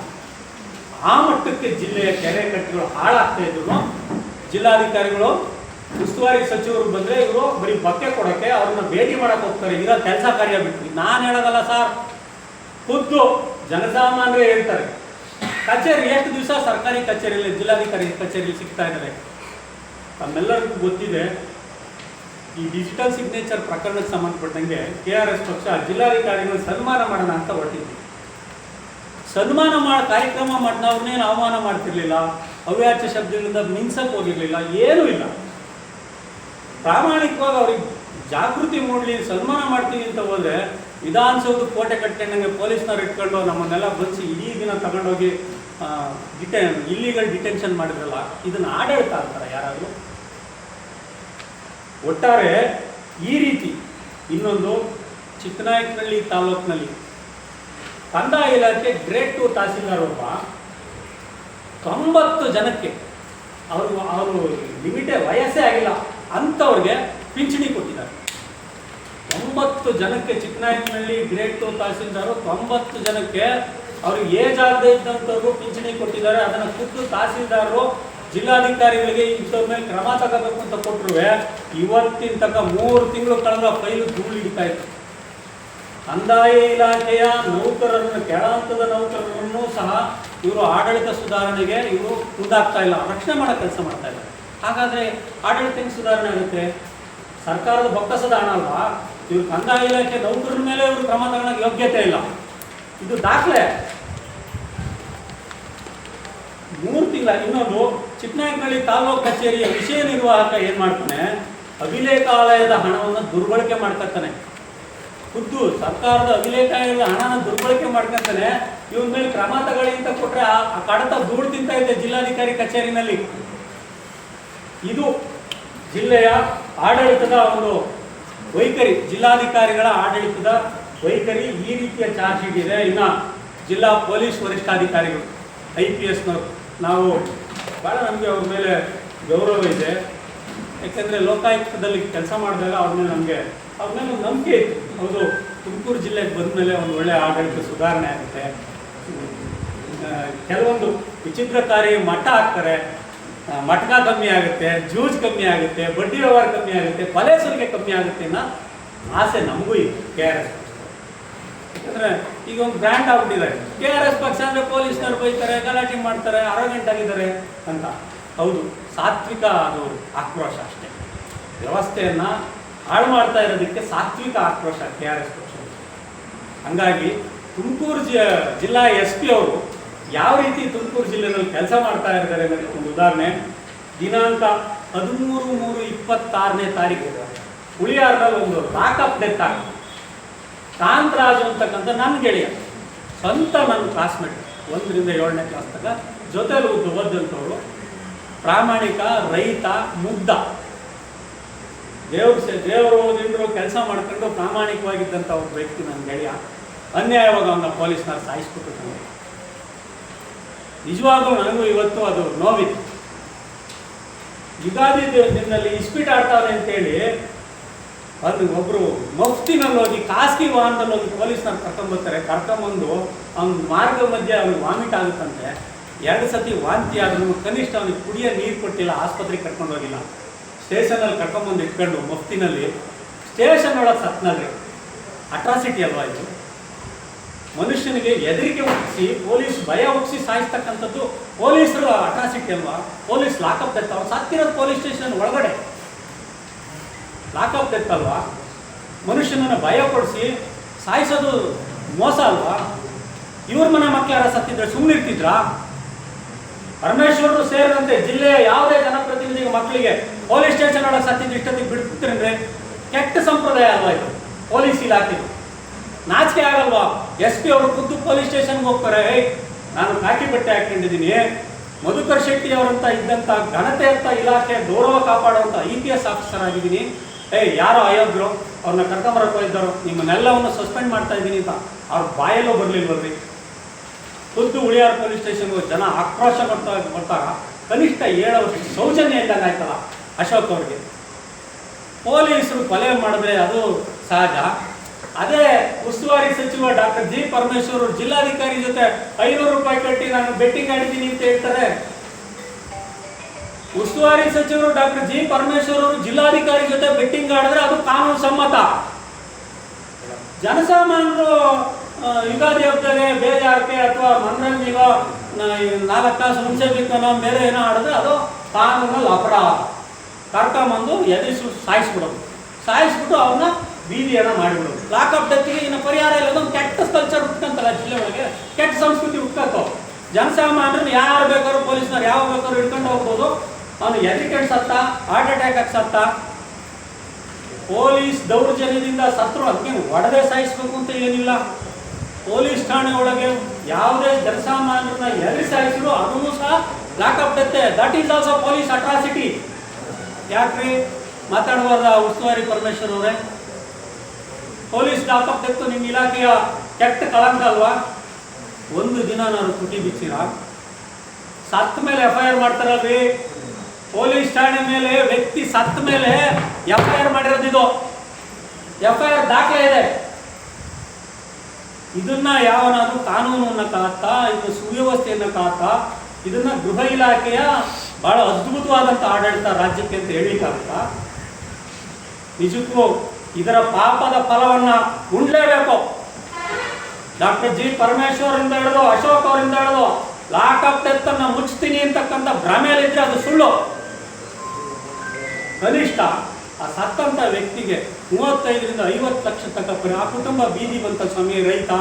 ಆ ಮಟ್ಟಕ್ಕೆ ಜಿಲ್ಲೆಯ ಕೆರೆ ಕಟ್ಟೆಗಳು ಹಾಳಾಗ್ತಾ ಇದ್ರು. ಜಿಲ್ಲಾಧಿಕಾರಿಗಳು ಉಸ್ತುವಾರಿ ಸಚಿವರು ಬಂದರೆ ಇವರು ಬರೀ ಬಕ್ಕೆ ಕೊಡೋಕ್ಕೆ ಅವ್ರನ್ನ ಭೇಟಿ ಮಾಡಕ್ಕೆ ಹೋಗ್ತಾರೆ, ಇರೋ ಕೆಲಸ ಕಾರ್ಯ ಬಿಟ್ಟು. ನಾನು ಹೇಳೋದಲ್ಲ ಸರ್, ಖುದ್ದು ಜನಸಾಮಾನ್ಯರೇ ಹೇಳ್ತಾರೆ. ಕಚೇರಿ ಎಷ್ಟು ದಿವಸ ಸರ್ಕಾರಿ ಕಚೇರಿಯಲ್ಲಿ, ಜಿಲ್ಲಾಧಿಕಾರಿ ಕಚೇರಿಯಲ್ಲಿ ಸಿಗ್ತಾ ಇದ್ದಾರೆ. ತಮ್ಮೆಲ್ಲರಿಗೂ ಗೊತ್ತಿದೆ, ಈ ಡಿಜಿಟಲ್ ಸಿಗ್ನೇಚರ್ ಪ್ರಕರಣಕ್ಕೆ ಸಂಬಂಧಪಟ್ಟಂಗೆ KRS ಪಕ್ಷ ಜಿಲ್ಲಾಧಿಕಾರಿಗಳು ಸನ್ಮಾನ ಮಾಡೋಣ ಅಂತ ಹೊರಟಿದ್ವಿ. ಸನ್ಮಾನ ಕಾರ್ಯಕ್ರಮ ಮಾಡಿದ ಅವ್ರನ್ನೇನು ಅವಮಾನ ಮಾಡ್ತಿರ್ಲಿಲ್ಲ, ಅವ್ಯಾಚ್ಯ ಶಬ್ದಗಳಿಂದ ಮಿಂಚಕ್ಕೆ ಹೋಗಿರ್ಲಿಲ್ಲ, ಏನೂ ಇಲ್ಲ. ಪ್ರಾಮಾಣಿಕವಾಗಿ ಅವ್ರಿಗೆ ಜಾಗೃತಿ ಮೂಡಲಿ, ಸನ್ಮಾನ ಮಾಡ್ತೀವಿ ಅಂತ ಹೋದರೆ ವಿಧಾನಸೌಧ ಕೋಟೆ ಕಟ್ಕೊಂಡಂಗೆ ಪೊಲೀಸ್ನವ್ರು ಇಟ್ಕೊಂಡು ನಮ್ಮನ್ನೆಲ್ಲ ಬಂದು ಇಡೀ ದಿನ ತಗೊಂಡೋಗಿ ಇಲ್ಲಿಗಲ್ ಡಿಟೆನ್ಷನ್ ಮಾಡಿದ್ರಲ್ಲ, ಇದನ್ನು ಆಡಳಿತ ಅಂತಾರೆ ಯಾರಾದರೂ? ಒಟ್ಟಾರೆ ಈ ರೀತಿ ಇನ್ನೊಂದು ಚಿಕ್ಕನಾಯಕನಹಳ್ಳಿ ತಾಲೂಕಿನಲ್ಲಿ ಕಂದಾಯ ಇಲಾಖೆ ಗ್ರೇಡ್ 2 ತಹಸೀಲ್ದಾರ್ ಒಬ್ಬ 90 ಜನಕ್ಕೆ ಅವರು ಲಿಮಿಟೇ ವಯಸ್ಸೇ ಆಗಿಲ್ಲ ಅಂಥವ್ರಿಗೆ ಪಿಂಚಣಿ ಕೊಟ್ಟಿದ್ದಾರೆ. 90 ಜನಕ್ಕೆ ಚಿಕ್ಕನಾಯಕನಹಳ್ಳಿ ಗ್ರೇಡ್ 2 ತಹಸೀಲ್ದಾರು 90 ಜನಕ್ಕೆ ಅವ್ರಿಗೆ ಏಜ್ ಆಗದೆ ಇದ್ದಂಥವ್ರಿಗೂ ಪಿಂಚಣಿ ಕೊಟ್ಟಿದ್ದಾರೆ. ಅದನ್ನು ಖುದ್ದು ತಹಸೀಲ್ದಾರರು ಜಿಲ್ಲಾಧಿಕಾರಿಗಳಿಗೆ ಇಂಥವ್ರ ಮೇಲೆ ಕ್ರಮ ತಗೋಬೇಕು ಅಂತ ಕೊಟ್ಟರು. ಇವತ್ತಿನ ತನಕ 3 ತಿಂಗಳು ಕಳೆದ ಫೈಲು ಧೂಳು ಹಿಡಿತಾ ಇತ್ತು. ಕಂದಾಯ ಇಲಾಖೆಯ ನೌಕರರನ್ನು, ಕೆಳ ಹಂತದ ನೌಕರರನ್ನು ಸಹ ಇವರು ಆಡಳಿತ ಸುಧಾರಣೆಗೆ ಇವರು ಮುಂದಾಗ್ತಾ ಇಲ್ಲ, ರಕ್ಷಣೆ ಮಾಡೋ ಕೆಲಸ ಮಾಡ್ತಾ ಇಲ್ಲ. ಹಾಗಾದರೆ ಆಡಳಿತ ಹೆಂಗೆ ಸುಧಾರಣೆ ಆಗುತ್ತೆ? ಸರ್ಕಾರದ ಬೊಕ್ಕಸದ ಹಣ ಅಲ್ವಾ? ಇವರು ಕಂದಾಯ ಇಲಾಖೆ ನೌಕರರ ಮೇಲೆ ಇವರು ಕ್ರಮ ತಗೊಳ್ಳೋಕೆ ಯೋಗ್ಯತೆ ಇಲ್ಲ. ಇದು ದಾಖಲೆ. 3 ತಿಂಗಳ. ಇನ್ನೊಂದು, ಚಿಕ್ಕನಾಯಕನಹಳ್ಳಿ ತಾಲೂಕು ಕಚೇರಿಯ ವಿಷಯ ನಿರ್ವಾಹಕ ಏನು ಮಾಡ್ತಾನೆ, ಅಭಿಲೇಖಾಲಯದ ಹಣವನ್ನು ದುರ್ಬಳಕೆ ಮಾಡ್ಕೊತಾನೆ. ಖುದ್ದು ಸರ್ಕಾರದ ಅಭಿಲೇಖಾಲಯದ ಹಣನ ದುರ್ಬಳಕೆ ಮಾಡ್ಕೊತಾನೆ. ಇವನ ಮೇಲೆ ಕ್ರಮ ತಗೊಳ್ಳಿ ಅಂತ ಕೊಟ್ಟರೆ ಆ ಕಡತ ಧೂಳು ತಿಂತ ಇದೆ ಜಿಲ್ಲಾಧಿಕಾರಿ ಕಚೇರಿನಲ್ಲಿ. ಇದು ಜಿಲ್ಲೆಯ ಆಡಳಿತದ ಒಂದು ವೈಖರಿ, ಜಿಲ್ಲಾಧಿಕಾರಿಗಳ ಆಡಳಿತದ ವೈಖರಿ. ಈ ರೀತಿಯ ಚಾರ್ಜ್ ಶೀಟ್ ಇದೆ. ಇನ್ನು ಜಿಲ್ಲಾ ಪೊಲೀಸ್ ವರಿಷ್ಠಾಧಿಕಾರಿಗಳು IPSನವರು, ನಾವು ಭಾಳ ನಮಗೆ ಅವ್ರ ಮೇಲೆ ಗೌರವ ಇದೆ. ಯಾಕೆಂದರೆ ಲೋಕಾಯುಕ್ತದಲ್ಲಿ ಕೆಲಸ ಮಾಡಿದಾಗ ಅವ್ರ ಮೇಲೆ ಒಂದು ನಂಬಿಕೆ ಇತ್ತು. ಹೌದು, ತುಮಕೂರು ಜಿಲ್ಲೆಗೆ ಬಂದ ಮೇಲೆ ಒಂದು ಒಳ್ಳೆಯ ಆಡಳಿತ ಸುಧಾರಣೆ ಆಗುತ್ತೆ. ಕೆಲವೊಂದು ವಿಚಿತ್ರಕಾರಿ ಮಠ ಹಾಕ್ತಾರೆ, ಮಟ್ಕ ಕಮ್ಮಿ ಆಗುತ್ತೆ, ಜೂಜ್ ಕಮ್ಮಿ ಆಗುತ್ತೆ, ಬಡ್ಡಿ ವ್ಯವಹಾರ ಕಮ್ಮಿ ಆಗುತ್ತೆ, ಕೊಲೆ ಸುಲಿಗೆ ಕಮ್ಮಿ ಆಗುತ್ತೆ ಅನ್ನೋ ಆಸೆ ನಮಗೂ ಇದೆ KRS ಪಕ್ಷ. ಯಾಕಂದರೆ ಈಗ ಒಂದು ಬ್ರ್ಯಾಂಡ್ ಆಗ್ಬಿಟ್ಟಿದ್ದಾರೆ. KRS ಪಕ್ಷ ಅಂದರೆ ಪೊಲೀಸ್ನವ್ರು ಬೈತಾರೆ, ಗಲಾಟೆ ಮಾಡ್ತಾರೆ, ಅರೋಗೆಂಟ್ ಆಗಿದ್ದಾರೆ ಅಂತ. ಹೌದು, ಸಾತ್ವಿಕ ಅದು ಆಕ್ರೋಶ ಅಷ್ಟೇ. ವ್ಯವಸ್ಥೆಯನ್ನು ಹಾಳು ಮಾಡ್ತಾ ಇರೋದಕ್ಕೆ ಸಾತ್ವಿಕ ಆಕ್ರೋಶ KRS ಪಕ್ಷ. ಹಾಗಾಗಿ ತುಮಕೂರು ಜಿಲ್ಲಾ SP ಅವರು ಯಾವ ರೀತಿ ತುಮಕೂರು ಜಿಲ್ಲೆಯಲ್ಲಿ ಕೆಲಸ ಮಾಡ್ತಾ ಇದ್ದಾರೆ ಅನ್ನೋದಕ್ಕೆ ಒಂದು ಉದಾಹರಣೆ. ದಿನಾಂಕ 13/3/26ನೇ ತಾರೀಕು ಹುಳಿಯಾರದಲ್ಲಿ ಒಂದು ಲಾಕಪ್ ಡೆತ್ ಆಗಿದೆ. ಕಾಂತರಾಜು ಅಂತಕ್ಕಂಥ ನನ್ನ ಗೆಳೆಯ, ಸ್ವಂತ ನನ್ನ ಕ್ಲಾಸ್ಮೇಟ್, 1ರಿಂದ 7ನೇ ಕ್ಲಾಸ್ ತನಕ ಜೊತೆಲಿ ಓದಂಥವ್ರು, ಪ್ರಾಮಾಣಿಕ ರೈತ, ಮುಗ್ಧ, ದೇವರು ದಿಂದರು ಕೆಲಸ ಮಾಡ್ಕೊಂಡು ಪ್ರಾಮಾಣಿಕವಾಗಿದ್ದಂಥ ಒಬ್ಬ ವ್ಯಕ್ತಿ ನನ್ನ ಗೆಳೆಯ. ಅನ್ಯಾಯವಾಗಿ ಅವನ್ನ ಪೊಲೀಸ್ನವ್ರು ಸಾಯಿಸ್ಬಿಟ್ಟು ನಿಜವಾಗ್ಲೂ ನನಗೂ ಇವತ್ತು ಅದು ನೋವಿತ್ತು. ಯುಗಾದಿ ದಿನದಲ್ಲಿ ಇಸ್ಪೀಟ್ ಆಡ್ತಾವೆ ಅಂತೇಳಿ ಅದು ಒಬ್ಬರು ಮಫ್ತಿನಲ್ಲಿ ಹೋಗಿ ಖಾಸಗಿ ವಾಹನದಲ್ಲಿ ಹೋಗಿ ಪೊಲೀಸ್ನವ್ರು ಕರ್ಕೊಂಬರ್ತಾರೆ. ಕರ್ಕೊಂಬಂದು ಅವ್ನ ಮಾರ್ಗ ಮಧ್ಯೆ ಅವ್ನಿಗೆ ವಾಮಿಟ್ ಆಗುತ್ತಂತೆ. 2 ಸತಿ ವಾಂತಿ ಆದ್ರೂ ಕನಿಷ್ಠ ಅವನಿಗೆ ಕುಡಿಯೋ ನೀರು ಕೊಟ್ಟಿಲ್ಲ, ಆಸ್ಪತ್ರೆಗೆ ಕರ್ಕೊಂಡು ಹೋಗಿಲ್ಲ. ಸ್ಟೇಷನಲ್ಲಿ ಕರ್ಕೊಂಬಂದು ಇಟ್ಕೊಂಡು ಮಫ್ತಿನಲ್ಲಿ ಸ್ಟೇಷನ್ ಒಳಗೆ ಸತ್ನಲ್ಲಿ. ಅಟ್ರಾಸಿಟಿ ಅಲ್ವಾ ಇದು? ಮನುಷ್ಯನಿಗೆ ಹೆದರಿಕೆ ಹುಟ್ಟಿಸಿ, ಪೊಲೀಸ್ ಭಯ ಹುಟ್ಟಿಸಿ ಸಾಯಿಸ್ತಕ್ಕಂಥದ್ದು ಪೊಲೀಸರು ಅಟ್ರಾಸಿಟಿ ಅಲ್ವಾ? Police lockup death. ಅವ್ರು ಸತ್ತಿರೋದು ಪೊಲೀಸ್ ಸ್ಟೇಷನ್ ಒಳಗಡೆ, ಲಾಕಪ್ ಡೆತ್ ಅಲ್ವಾ? ಮನುಷ್ಯನನ್ನು ಭಯ ಪಡಿಸಿ ಸಾಯಿಸೋದು ಮೋಸ ಅಲ್ವಾ? ಇವ್ರ ಮನೆ ಮಕ್ಕಳು ಯಾರ ಸತ್ತಿದ್ರೆ ಸುಮ್ಮನಿರ್ತಿದ್ರಾ? ಪರಮೇಶ್ವರರು ಸೇರಿದಂತೆ ಜಿಲ್ಲೆಯ ಯಾವುದೇ ಜನಪ್ರತಿನಿಧಿಗೆ ಮಕ್ಕಳಿಗೆ ಪೊಲೀಸ್ ಸ್ಟೇಷನ್ ಒಳಗೆ ಸತ್ತಿದ್ದು ಇಷ್ಟೊತ್ತಿಗೆ ಬಿಡ್ತಿದ್ರೆ ಕೆಟ್ಟ ಸಂಪ್ರದಾಯ ಅಲ್ವಾ ಇದು ಪೊಲೀಸ್ ಇಲಾಖೆದು? ನಾಚಿಕೆ ಆಗಲ್ವಾ? SP ಅವರು ಖುದ್ದು ಪೊಲೀಸ್ ಸ್ಟೇಷನ್ಗೆ ಹೋಗ್ತಾರೆ. ನಾನು ಕಾಕಿ ಬಟ್ಟೆ ಹಾಕೊಂಡಿದ್ದೀನಿ, ಮಧುಕರ್ ಶೆಟ್ಟಿ ಅವರಂತ ಇದ್ದಂಥ ಘನತೆ ಅಂತ ಇಲಾಖೆ ಗೌರವ ಕಾಪಾಡುವಂಥ IPS ಆಫೀಸರ್ ಆಗಿದ್ದೀನಿ. ಯಾರೋ ಅಯೋಗ್ಯರು ಅವ್ರನ್ನ ಕರ್ಕೊಂಬರಕ್ಕೆ ಹೋಗಿದ್ದರು, ನಿಮ್ಮನ್ನೆಲ್ಲವನ್ನು ಸಸ್ಪೆಂಡ್ ಮಾಡ್ತಾ ಇದ್ದೀನಿ ಅಂತ ಅವ್ರ ಬಾಯಲ್ಲೂ ಬರಲಿಲ್ವಲ್ರಿ? ಖುದ್ದು ಹುಳಿಯಾರ್ ಪೊಲೀಸ್ ಸ್ಟೇಷನ್ಗೆ ಜನ ಆಕ್ರೋಶ ಬರ್ತಾಗ ಕನಿಷ್ಠ 7 ವರ್ಷ ಸೌಜನ್ಯ ಇದ್ದಾಗ ಆಯ್ತಲ್ಲ ಅಶೋಕ್ ಅವ್ರಿಗೆ. ಪೊಲೀಸರು ಕೊಲೆ ಮಾಡಿದ್ರೆ ಅದು ಸಹಜ. ಅದೇ ಉಸ್ತುವಾರಿ ಸಚಿವ ಡಾಕ್ಟರ್ ಜಿ ಪರಮೇಶ್ವರ್ ಜಿಲ್ಲಾಧಿಕಾರಿ ಜೊತೆ 500 ರೂಪಾಯಿ ಕಟ್ಟಿ ನಾನು ಬೆಟ್ಟಿಂಗ್ ಆಡಿದ್ದೀನಿ ಅಂತ ಹೇಳ್ತಾರೆ. ಉಸ್ತುವಾರಿ ಸಚಿವರು ಡಾಕ್ಟರ್ ಜಿ ಪರಮೇಶ್ವರ್ ಅವರು ಜಿಲ್ಲಾಧಿಕಾರಿ ಜೊತೆ ಬೆಟ್ಟಿಂಗ್ ಆಡಿದ್ರೆ ಅದು ಕಾನೂನು ಸಮ್ಮತ. ಜನಸಾಮಾನ್ಯರು ಯುಗಾದಿ ಹಬ್ಬದಲ್ಲಿ ಬೇಜಾರಕ್ಕೆ ಅಥವಾ ಮನರಂಜನೆಗೋ 4 ತಾಸು ಮುಂಚೆ ಬಿತ್ತನೋ ಬೇರೆ ಏನೋ ಆಡಿದ್ರೆ ಅದು ಕಾನೂನಲ್ಲಿ ಅಪರಾಧ. ಕರ್ಕೊಂಬಂದು ಎದುರಿಸಿ ಸಾಯಿಸ್ಬಿಟ್ಟು ಅವನ್ನ ಬೀದಿಯನ್ನ ಮಾಡಿಬಿಡೋದು. ಲಾಕಪ್ ಡೆತ್ಗೆ ಇನ್ನು ಪರಿಹಾರ ಇಲ್ಲ. ಒಂದು ಕೆಟ್ಟ ಕಲ್ಚರ್ ಹುಟ್ಕಂತಲ್ಲ ಜಿಲ್ಲೆ ಒಳಗೆ, ಕೆಟ್ಟ ಸಂಸ್ಕೃತಿ ಹುಟ್ಕಂತ ಜನಸಾಮಾನ್ಯರನ್ನ ಯಾರು ಬೇಕಾದ್ರೂ ಪೊಲೀಸ್ನವ್ರು ಯಾವ ಬೇಕಾದ್ರೂ ಹಿಡ್ಕೊಂಡು ಹೋಗ್ಬೋದು. ಅವನು ಎಜುಕೇಟ್ ಸತ್ತ, ಹಾರ್ಟ್ ಅಟ್ಯಾಕ್ ಆಗಿ ಸತ್ತ, ಪೊಲೀಸ್ ದೌರ್ಜನ್ಯದಿಂದ ಸತ್ರು. ಅದಕ್ಕೆ ಒಡೆದೇ ಸಾಯಿಸ್ಬೇಕು ಅಂತ ಏನಿಲ್ಲ. ಪೊಲೀಸ್ ಠಾಣೆ ಒಳಗೆ ಯಾವುದೇ ಜನಸಾಮಾನ್ಯರನ್ನ ಎಲ್ಲಿ ಸಾಯಿಸಿದ್ರು ಅದನ್ನು ಸಹ ಲಾಕಪ್ ಡೆತ್ತೆ. That is also police atrocity. ಯಾಕ್ರಿ ಮಾತಾಡುವಾಗ ಉಸ್ತುವಾರಿ ಪರಮೇಶ್ವರ್ ಅವರೇ, ಪೊಲೀಸ್ ಲಾಕಪ್ ಡೆತ್ತು ನಿಮ್ಮ ಇಲಾಖೆಯ ಕೆಟ್ಟ ಕಳಂಕ ಅಲ್ವಾ? ಒಂದು ದಿನ ನಾನು ತುಟಿ ಬಿಚ್ಚಿರ ಸತ್ತ ಮೇಲೆ FIR ಮಾಡ್ತಾರಲ್ರಿ. ಪೊಲೀಸ್ ಠಾಣೆ ಮೇಲೆ ವ್ಯಕ್ತಿ ಸತ್ತ ಮೇಲೆ FIR ಮಾಡಿರೋದು. ಇದು FIR ದಾಖಲೆ ಇದೆ. ಇದನ್ನ ಯಾವನಾದ್ರೂ ಕಾನೂನನ್ನ ಕಾತಾ, ಇದು ಸುವ್ಯವಸ್ಥೆಯನ್ನ ಕಾತಾ, ಇದನ್ನ ಗೃಹ ಇಲಾಖೆಯ ಬಹಳ ಅದ್ಭುತವಾದಂಥ ಆಡಳಿತ ರಾಜ್ಯಕ್ಕೆ ಅಂತ ಹೇಳಿಕ್ಕಾಗುತ್ತಾ? ನಿಜಕ್ಕೂ ಇದರ ಪಾಪದ ಫಲವನ್ನ ಉಣ್ಲೇಬೇಕು. ಡಾಕ್ಟರ್ ಜಿ ಪರಮೇಶ್ವರ್ ಇಂದ ಹಿಡಿದು ಅಶೋಕ್ ಅವರಿಂದ ಹಿಡಿದು ಲಾಕಪ್ ಡೆತ್ ಅನ್ನ ಮುಚ್ತೀನಿ ಅಂತಕ್ಕಂಥ ಭ್ರಮೆಯಲ್ಲಿದ್ರೆ ಅದು ಸುಳ್ಳು. ಕನಿಷ್ಠ ಆ ಸತ್ತಂತ ವ್ಯಕ್ತಿಗೆ 35ರಿಂದ 50 ಲಕ್ಷ ತಕ್ಕ ಆ ಕುಟುಂಬ ಬೀದಿ ಬಂತ ಸ್ವಾಮಿ, ರೈತ,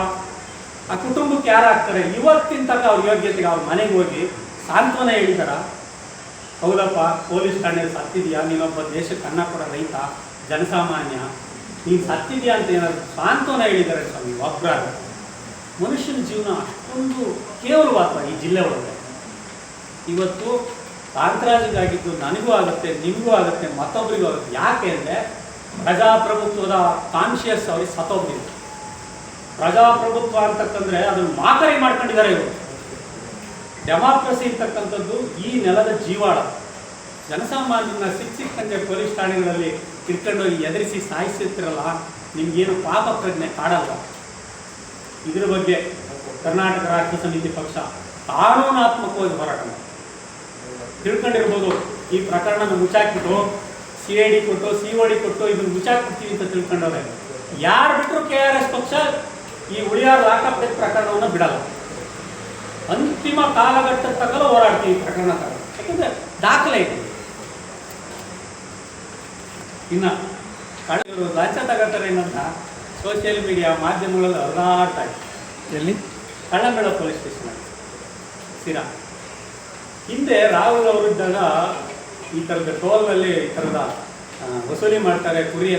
ಆ ಕುಟುಂಬಕ್ಕೆ ಯಾರಾಗ್ತಾರೆ? ಇವತ್ತಿನ ತನಕ ಅವ್ರ ಯೋಗ್ಯತೆಗೆ ಅವ್ರ ಮನೆಗೆ ಹೋಗಿ ಸಾಂತ್ವನ ಹೇಳಿದಾರ? ಹೌದಪ್ಪ, ಪೊಲೀಸ್ ಠಾಣೆಯಲ್ಲಿ ಸತ್ತಿದ್ಯಾ, ನೀನೊಬ್ಬ ದೇಶಕ್ಕೆ ಅನ್ನ ಕೊಡೋ ರೈತ, ಜನಸಾಮಾನ್ಯ, ನೀನು ಸತ್ತಿದ್ಯಾ ಅಂತ ಏನಾದ್ರು ಸಾಂತ್ವನ ಹೇಳಿದ್ದಾರೆ ಸ್ವಾಮಿ? ಒಬ್ಬರಾಗ ಮನುಷ್ಯನ ಜೀವನ ಅಷ್ಟೊಂದು ಕೇವಲವಾದ ಈ ಜಿಲ್ಲೆ ಒಳಗೆ ಇವತ್ತು ಕಾಂತರಾಜಿಗಾಗಿದ್ದು ನನಗೂ ಆಗುತ್ತೆ, ನಿಮಗೂ ಆಗುತ್ತೆ, ಮತ್ತೊಬ್ಬರಿಗೂ ಆಗುತ್ತೆ. ಯಾಕೆ ಅಂದರೆ ಪ್ರಜಾಪ್ರಭುತ್ವದ ಕಾನ್ಶಿಯಸ್ ಅವ್ರಿಗೆ ಸತ್ತೋಗ್ತಿದೆ. ಪ್ರಜಾಪ್ರಭುತ್ವ ಅಂತಕ್ಕಂದ್ರೆ ಅದನ್ನು ಮಾಕರಿ ಮಾಡ್ಕೊಂಡಿದ್ದಾರೆ ಇವರು. ಡೆಮಾಕ್ರಸಿ ಅಂತಕ್ಕಂಥದ್ದು ಈ ನೆಲದ ಜೀವಾಳ. ಜನಸಾಮಾನ್ಯರನ್ನ ಸಿಕ್ಕಂತೆ ಪೊಲೀಸ್ ಠಾಣೆಗಳಲ್ಲಿ ಇಟ್ಕೊಂಡೋಗಿ ಎದುರಿಸಿ ಸಾಯಿಸಿರ್ತಿರಲ್ಲ, ನಿಮ್ಗೇನು ಪಾಪ ಪ್ರಜ್ಞೆ ಕಾಡಲ್ಲ. ಇದ್ರ ಬಗ್ಗೆ ಕರ್ನಾಟಕ ರಾಷ್ಟ್ರ ಸಮಿತಿ ಪಕ್ಷ ಕಾನೂನಾತ್ಮಕವಾಗಿ ಹೋರಾಟ ಮಾಡಿ ತಿಳ್ಕೊಂಡಿರ್ಬೋದು. ಈ ಪ್ರಕರಣನ ಮುಚ್ಚಾಕ್ಬಿಟ್ಟು CID ಕೊಟ್ಟು COD ಕೊಟ್ಟು ಇದನ್ನು ಮುಚ್ಚಾಕ್ಬಿಡ್ತೀವಿ ಅಂತ ತಿಳ್ಕೊಂಡವ್ರೆ. ಯಾರು ಬಿಟ್ಟರು KRS ಪಕ್ಷ ಈ ಉಳಿಯಾರ ಲಾಕಪ್ ಡೆತ್ ಪ್ರಕರಣವನ್ನು ಬಿಡಲ್ಲ. ಅಂತಿಮ ಕಾಲಘಟ್ಟದ ತನಕ ಹೋರಾಡ್ತೀವಿ ಪ್ರಕರಣ ತಗೊಂಡು. ಯಾಕಂದ್ರೆ ದಾಖಲೆ ಇದೆ. ಇನ್ನು ಕಳೆದರು ಲಂಚ ತಗೋತಾರೆ ಏನಂತ ಸೋಷಿಯಲ್ ಮೀಡಿಯಾ ಮಾಧ್ಯಮಗಳಲ್ಲಿ ಹರಿದಾಡ್ತಾ ಇದೆ. ಎಲ್ಲಿ? ಕಳ್ಳಂಬೆಳ ಪೊಲೀಸ್ ಸ್ಟೇಷನ್ ಸಿರಾ. ಹಿಂದೆ ರಾಹುಲ್ ಅವರಿದ್ದಾಗ ಈ ಥರದ ಟೋಲ್ನಲ್ಲಿ ಈ ಥರದ ವಸೂಲಿ ಮಾಡ್ತಾರೆ, ಕುರಿ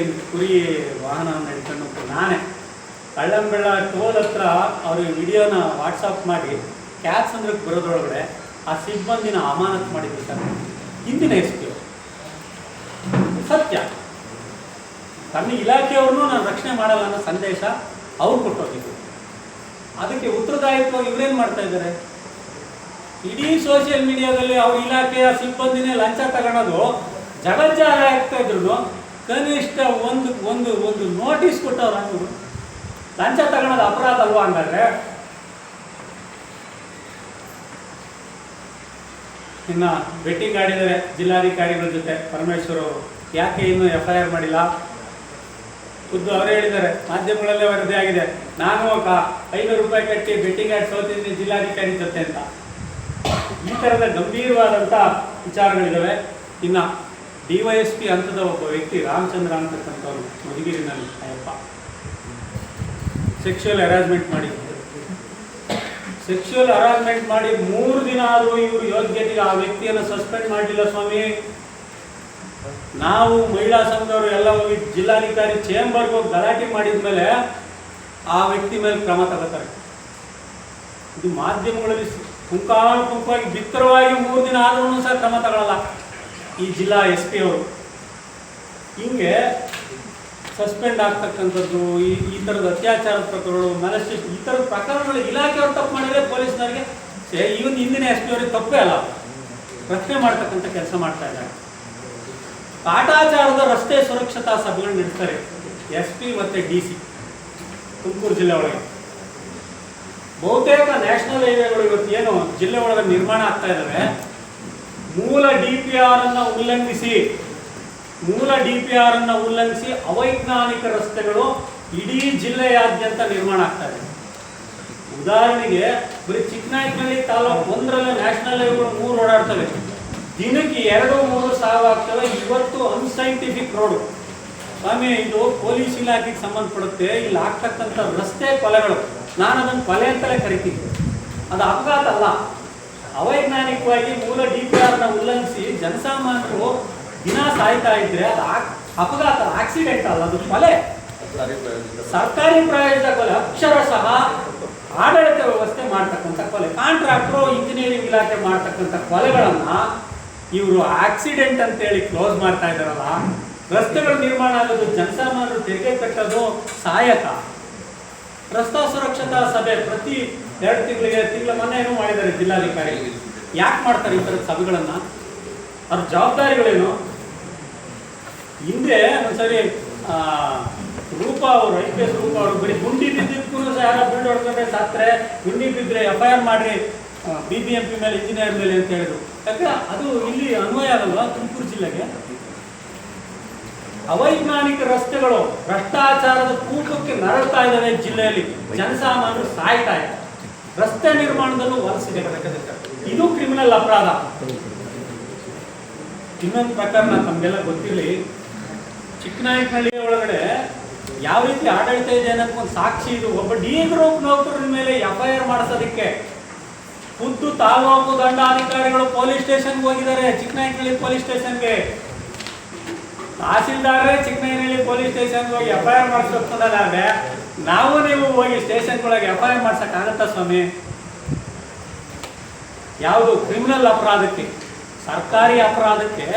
ವಾಹನವನ್ನು ಹಿಡ್ಕೊಂಡು. ನಾನೇ ಕಳ್ಳಂಬೆಳ ಟೋಲ್ ಹತ್ರ ಅವ್ರಿಗೆ ವಿಡಿಯೋನ ವಾಟ್ಸಪ್ ಮಾಡಿ ಕ್ಯಾತ್ಸಂದ್ರಕ್ಕೆ ಬರೋದ್ರೊಳಗಡೆ ಆ ಸಿಬ್ಬಂದಿನ ಅಮಾನತು ಮಾಡಿದ್ರು ಸರ್. ಹಿಂದಿನ SP ಸತ್ಯ. ತನ್ನ ಇಲಾಖೆಯವ್ರನ್ನೂ ನಾನು ರಕ್ಷಣೆ ಮಾಡಲ್ಲ ಅನ್ನೋ ಸಂದೇಶ ಅವ್ರು ಕೊಟ್ಟೋಗಿದ್ರು. ಅದಕ್ಕೆ ಉತ್ತರದಾಯಿತ್ವ ಇವ್ರೇನು ಮಾಡ್ತಾ ಇದ್ದಾರೆ? ಇಡೀ ಸೋಷಿಯಲ್ ಮೀಡಿಯಾದಲ್ಲಿ ಅವ್ರ ಇಲಾಖೆಯ ಸಿಬ್ಬಂದಿನೇ ಲಂಚ ತಗೊಳೋದು ಜಗಜ್ಜಾರ ಆಗ್ತಾ ಇದ್ರು. ಕನಿಷ್ಠ ಒಂದು ನೋಟಿಸ್ ಕೊಟ್ಟವ್ರು ಅವರು. ಲಂಚ ತಗೊಳೋದು ಅಪರಾಧ ಅಲ್ವಾ ಹಂಗಾದ್ರೆ? ಇನ್ನು ಬೆಟ್ಟಿಂಗ್ ಆಡಿದ್ದಾರೆ ಜಿಲ್ಲಾಧಿಕಾರಿಗಳ ಜೊತೆ ಪರಮೇಶ್ವರ್ ಅವರು. ಯಾಕೆ ಇನ್ನೂ FIR ಮಾಡಿಲ್ಲ? ಖುದ್ದು ಅವರೇ ಹೇಳಿದ್ದಾರೆ, ಮಾಧ್ಯಮಗಳಲ್ಲೇ ವರದಿ ಆಗಿದೆ, ನಾನು 500 ರೂಪಾಯಿ ಕಟ್ಟಿ ಬೆಟ್ಟಿಂಗ್ ಆಡಿ ಸೋತಿದ್ದೀನಿ ಜಿಲ್ಲಾಧಿಕಾರಿ ಜೊತೆ ಅಂತ. ಈ ಥರದ ಗಂಭೀರವಾದಂಥ ವಿಚಾರಗಳಿದ್ದಾವೆ. ಇನ್ನು DYSP ಹಂತದ ಒಬ್ಬ ವ್ಯಕ್ತಿ ರಾಮಚಂದ್ರ ಅಂತಕ್ಕಂಥವ್ರು ಮಧುಗಿರಿನಲ್ಲಿ ಅಯ್ಯಪ್ಪ ಸೆಕ್ಷುವಲ್ ಹರಾಸ್ಮೆಂಟ್ ಮಾಡಿ 3 ದಿನ ಆದರೂ ಇವರು ಯೋಗ್ಯತೆಗೆ ಆ ವ್ಯಕ್ತಿಯನ್ನು ಸಸ್ಪೆಂಡ್ ಮಾಡಲಿಲ್ಲ ಸ್ವಾಮಿ. ನಾವು ಮಹಿಳಾ ಸಂಘದವರು ಎಲ್ಲ ಹೋಗಿ ಜಿಲ್ಲಾಧಿಕಾರಿ ಚೇಂಬರ್ಗೆ ಹೋಗಿ ಗಲಾಟೆ ಮಾಡಿದ ಮೇಲೆ ಆ ವ್ಯಕ್ತಿ ಮೇಲೆ ಕ್ರಮ ತಗೋತಾರೆ. ಇದು ಮಾಧ್ಯಮಗಳಲ್ಲಿ ಪುಂಖಾನುಪುಂಖವಾಗಿ ಬಿತ್ತರವಾಗಿ 3 ದಿನ ಆದ್ರೂ ಸಹ ಕ್ರಮ ತಗೊಳ್ಳಲ್ಲ ಈ ಜಿಲ್ಲಾ SP ಅವರು. ಹಿಂಗೆ ಸಸ್ಪೆಂಡ್ ಆಗ್ತಕ್ಕಂಥದ್ದು, ಈ ಥರದ ಅತ್ಯಾಚಾರದ ಪ್ರಕರಣಗಳು, ಮ್ಯಾಲಸ್ಟೇಷನ್, ಈ ಥರದ ಪ್ರಕರಣಗಳು ಇಲಾಖೆಯವರು ತಪ್ಪು ಮಾಡಿದರೆ ಪೊಲೀಸ್ನವರಿಗೆ, ಇವನ್ ಹಿಂದಿನ SP ಅವ್ರಿಗೆ ತಪ್ಪೇ ಅಲ್ಲ. ರಕ್ಷಣೆ ಮಾಡ್ತಕ್ಕಂಥ ಕೆಲಸ ಮಾಡ್ತಾ ಇದ್ದಾರೆ. ಕಾಟಾಚಾರದ ರಸ್ತೆ ಸುರಕ್ಷತಾ ಸಭೆಗಳು ನಡೆಸ್ತಾರೆ SP ಮತ್ತು DC ತುಮಕೂರು ಜಿಲ್ಲೆ ಒಳಗೆ. ಬಹುತೇಕ ನ್ಯಾಷನಲ್ ಹೈವೇಗಳು ಇವತ್ತು ಏನು ಜಿಲ್ಲೆ ಒಳಗೆ ನಿರ್ಮಾಣ ಆಗ್ತಾ ಇದ್ದಾವೆ, ಮೂಲ DPR ಅನ್ನ ಉಲ್ಲಂಘಿಸಿ ಅವೈಜ್ಞಾನಿಕ ರಸ್ತೆಗಳು ಇಡೀ ಜಿಲ್ಲೆಯಾದ್ಯಂತ ನಿರ್ಮಾಣ ಆಗ್ತಾ ಇದೆ. ಉದಾಹರಣೆಗೆ ಬರೀ ಚಿಕ್ಕನಾಯಕನಹಳ್ಳಿ ತಾಲೂಕು 1ರಲ್ಲಿ ನ್ಯಾಷನಲ್ ಹೈವೇಗಳು 3 ಓಡಾಡ್ತವೆ, ದಿನಕ್ಕೆ 2-3 ಸಾವಾಗ್ತವೆ. ಇವತ್ತು ಅನ್ಸೈಂಟಿಫಿಕ್ ರೋಡ್. ಸ್ವಾಮಿ, ಇದು ಪೊಲೀಸ್ ಇಲಾಖೆಗೆ ಸಂಬಂಧಪಡುತ್ತೆ. ಇಲ್ಲಿ ಆಗ್ತಕ್ಕಂಥ ರಸ್ತೆ ಕೊಲೆಗಳು, ನಾನು ಅದನ್ನು ಕೊಲೆ ಅಂತಲೇ ಕರಿತೀನಿ. ಅದು ಅಪಘಾತ ಅಲ್ಲ. ಅವೈಜ್ಞಾನಿಕವಾಗಿ ಮೂಲ DPRನ ಉಲ್ಲಂಘಿಸಿ ಜನಸಾಮಾನ್ಯರು ದಿನ ಸಾಯ್ತಾ ಇದ್ರೆ ಅದು ಅಪಘಾತ, ಆಕ್ಸಿಡೆಂಟ್ ಅಲ್ಲ, ಅದು ಕೊಲೆ, ಸರ್ಕಾರಿ ಪ್ರಾಯೋಜಿತ ಕೊಲೆ. ಅಕ್ಷರಶಃ ಆಡಳಿತ ವ್ಯವಸ್ಥೆ ಮಾಡ್ತಕ್ಕಂಥ ಕೊಲೆ. ಕಾಂಟ್ರಾಕ್ಟ್ರು, ಇಂಜಿನಿಯರಿಂಗ್ ಇಲಾಖೆ ಮಾಡ್ತಕ್ಕಂಥ ಕೊಲೆಗಳನ್ನ ಇವರು ಆಕ್ಸಿಡೆಂಟ್ ಅಂತೇಳಿ ಕ್ಲೋಸ್ ಮಾಡ್ತಾ ಇದ್ದಾರಲ್ಲ. ರಸ್ತೆಗಳು ನಿರ್ಮಾಣ ಆಗೋದು, ಜನಸಾಮಾನ್ಯರು ತೆರಿಗೆ ಕಟ್ಟೋದು ಸಹಾಯಕ. ರಸ್ತಾ ಸುರಕ್ಷತಾ ಸಭೆ ಪ್ರತಿ 2 ತಿಂಗಳ ಮೊನ್ನೆ ಏನೋ ಮಾಡಿದ್ದಾರೆ ಜಿಲ್ಲಾಧಿಕಾರಿ. ಯಾಕೆ ಮಾಡ್ತಾರೆ ಈ ಥರದ ಸಭೆಗಳನ್ನ? ಅವ್ರ ಜವಾಬ್ದಾರಿಗಳೇನು? ಹಿಂದೆ ಒಂದ್ಸರಿ ರೂಪಾ ಅವರು, IPS ರೂಪಾ ಅವರು, ಬರೀ ಗುಂಡಿ ಬಿದ್ದಿದ್ದಕ್ಕೂ ಯಾರೋ ಬಿಲ್ಡ್ ಹೊಡ್ಕೊಂಡ್ರೆ ಸಾತ್ರೆ, ಗುಂಡಿ ಬಿದ್ದರೆ FIR ಮಾಡ್ರಿ BBMP ಮೇಲೆ, ಇಂಜಿನಿಯರ್ ಮೇಲೆ ಅಂತ ಹೇಳಿದ್ರು. ಯಾಕೆ ಅದು ಇಲ್ಲಿ ಅನ್ವಯ ಆಗಲ್ವಾ ತುಮಕೂರು ಜಿಲ್ಲೆಗೆ? ಅವೈಜ್ಞಾನಿಕ ರಸ್ತೆಗಳು ಭ್ರಷ್ಟಾಚಾರದ ಕೂಟಕ್ಕೆ ನರಳ್ತಾ ಇದ್ದಾವೆ ಜಿಲ್ಲೆಯಲ್ಲಿ. ಜನಸಾಮಾನ್ಯರು ಸಾಯ್ತಾ ಇದ್ದಾರೆ. ರಸ್ತೆ ನಿರ್ಮಾಣದಲ್ಲೂ ವಲಸಿದೆ. ಇದು ಕ್ರಿಮಿನಲ್ ಅಪರಾಧ. ಇನ್ನೊಂದು ಪ್ರಕರಣ ತಮಗೆಲ್ಲ ಗೊತ್ತಿರಲಿ, ಚಿಕ್ಕನಾಯಕನಹಳ್ಳಿ ಒಳಗಡೆ ಯಾವ ರೀತಿ ಆಡಳಿತ ಇದೆ ಅನ್ನೋದಕ್ಕೆ ಒಂದು ಸಾಕ್ಷಿ ಇದು. ಒಬ್ಬ D ಗ್ರೂಪ್ ನೌಕರರ ಮೇಲೆ FIR ಮಾಡಿಸೋದಕ್ಕೆ ಖುದ್ದು ತಾಲೂಕು ದಂಡಾಧಿಕಾರಿಗಳು ಪೊಲೀಸ್ ಸ್ಟೇಷನ್ಗೆ ಹೋಗಿದ್ದಾರೆ. ಚಿಕ್ಕನಾಯಕನಹಳ್ಳಿ ಪೊಲೀಸ್ ಸ್ಟೇಷನ್ಗೆ ತಹಸೀಲ್ದಾರರೇ ಚಿಕ್ಕನಾಯಕನಹಳ್ಳಿ ಪೊಲೀಸ್ ಸ್ಟೇಷನ್ಗೆ ಹೋಗಿ FIR ಮಾಡಿಸೋದಾದ್ರೆ ನಾವು ನೀವು ಹೋಗಿ ಸ್ಟೇಷನ್ಗಳಿಗೆ FIR ಮಾಡ್ಸೋಕ್ಕಾಗತ್ತಾ ಸ್ವಾಮಿ? ಯಾವುದು ಕ್ರಿಮಿನಲ್ ಅಪರಾಧಕ್ಕೆ, ಸರ್ಕಾರಿ ಅಪರಾಧಕ್ಕೆ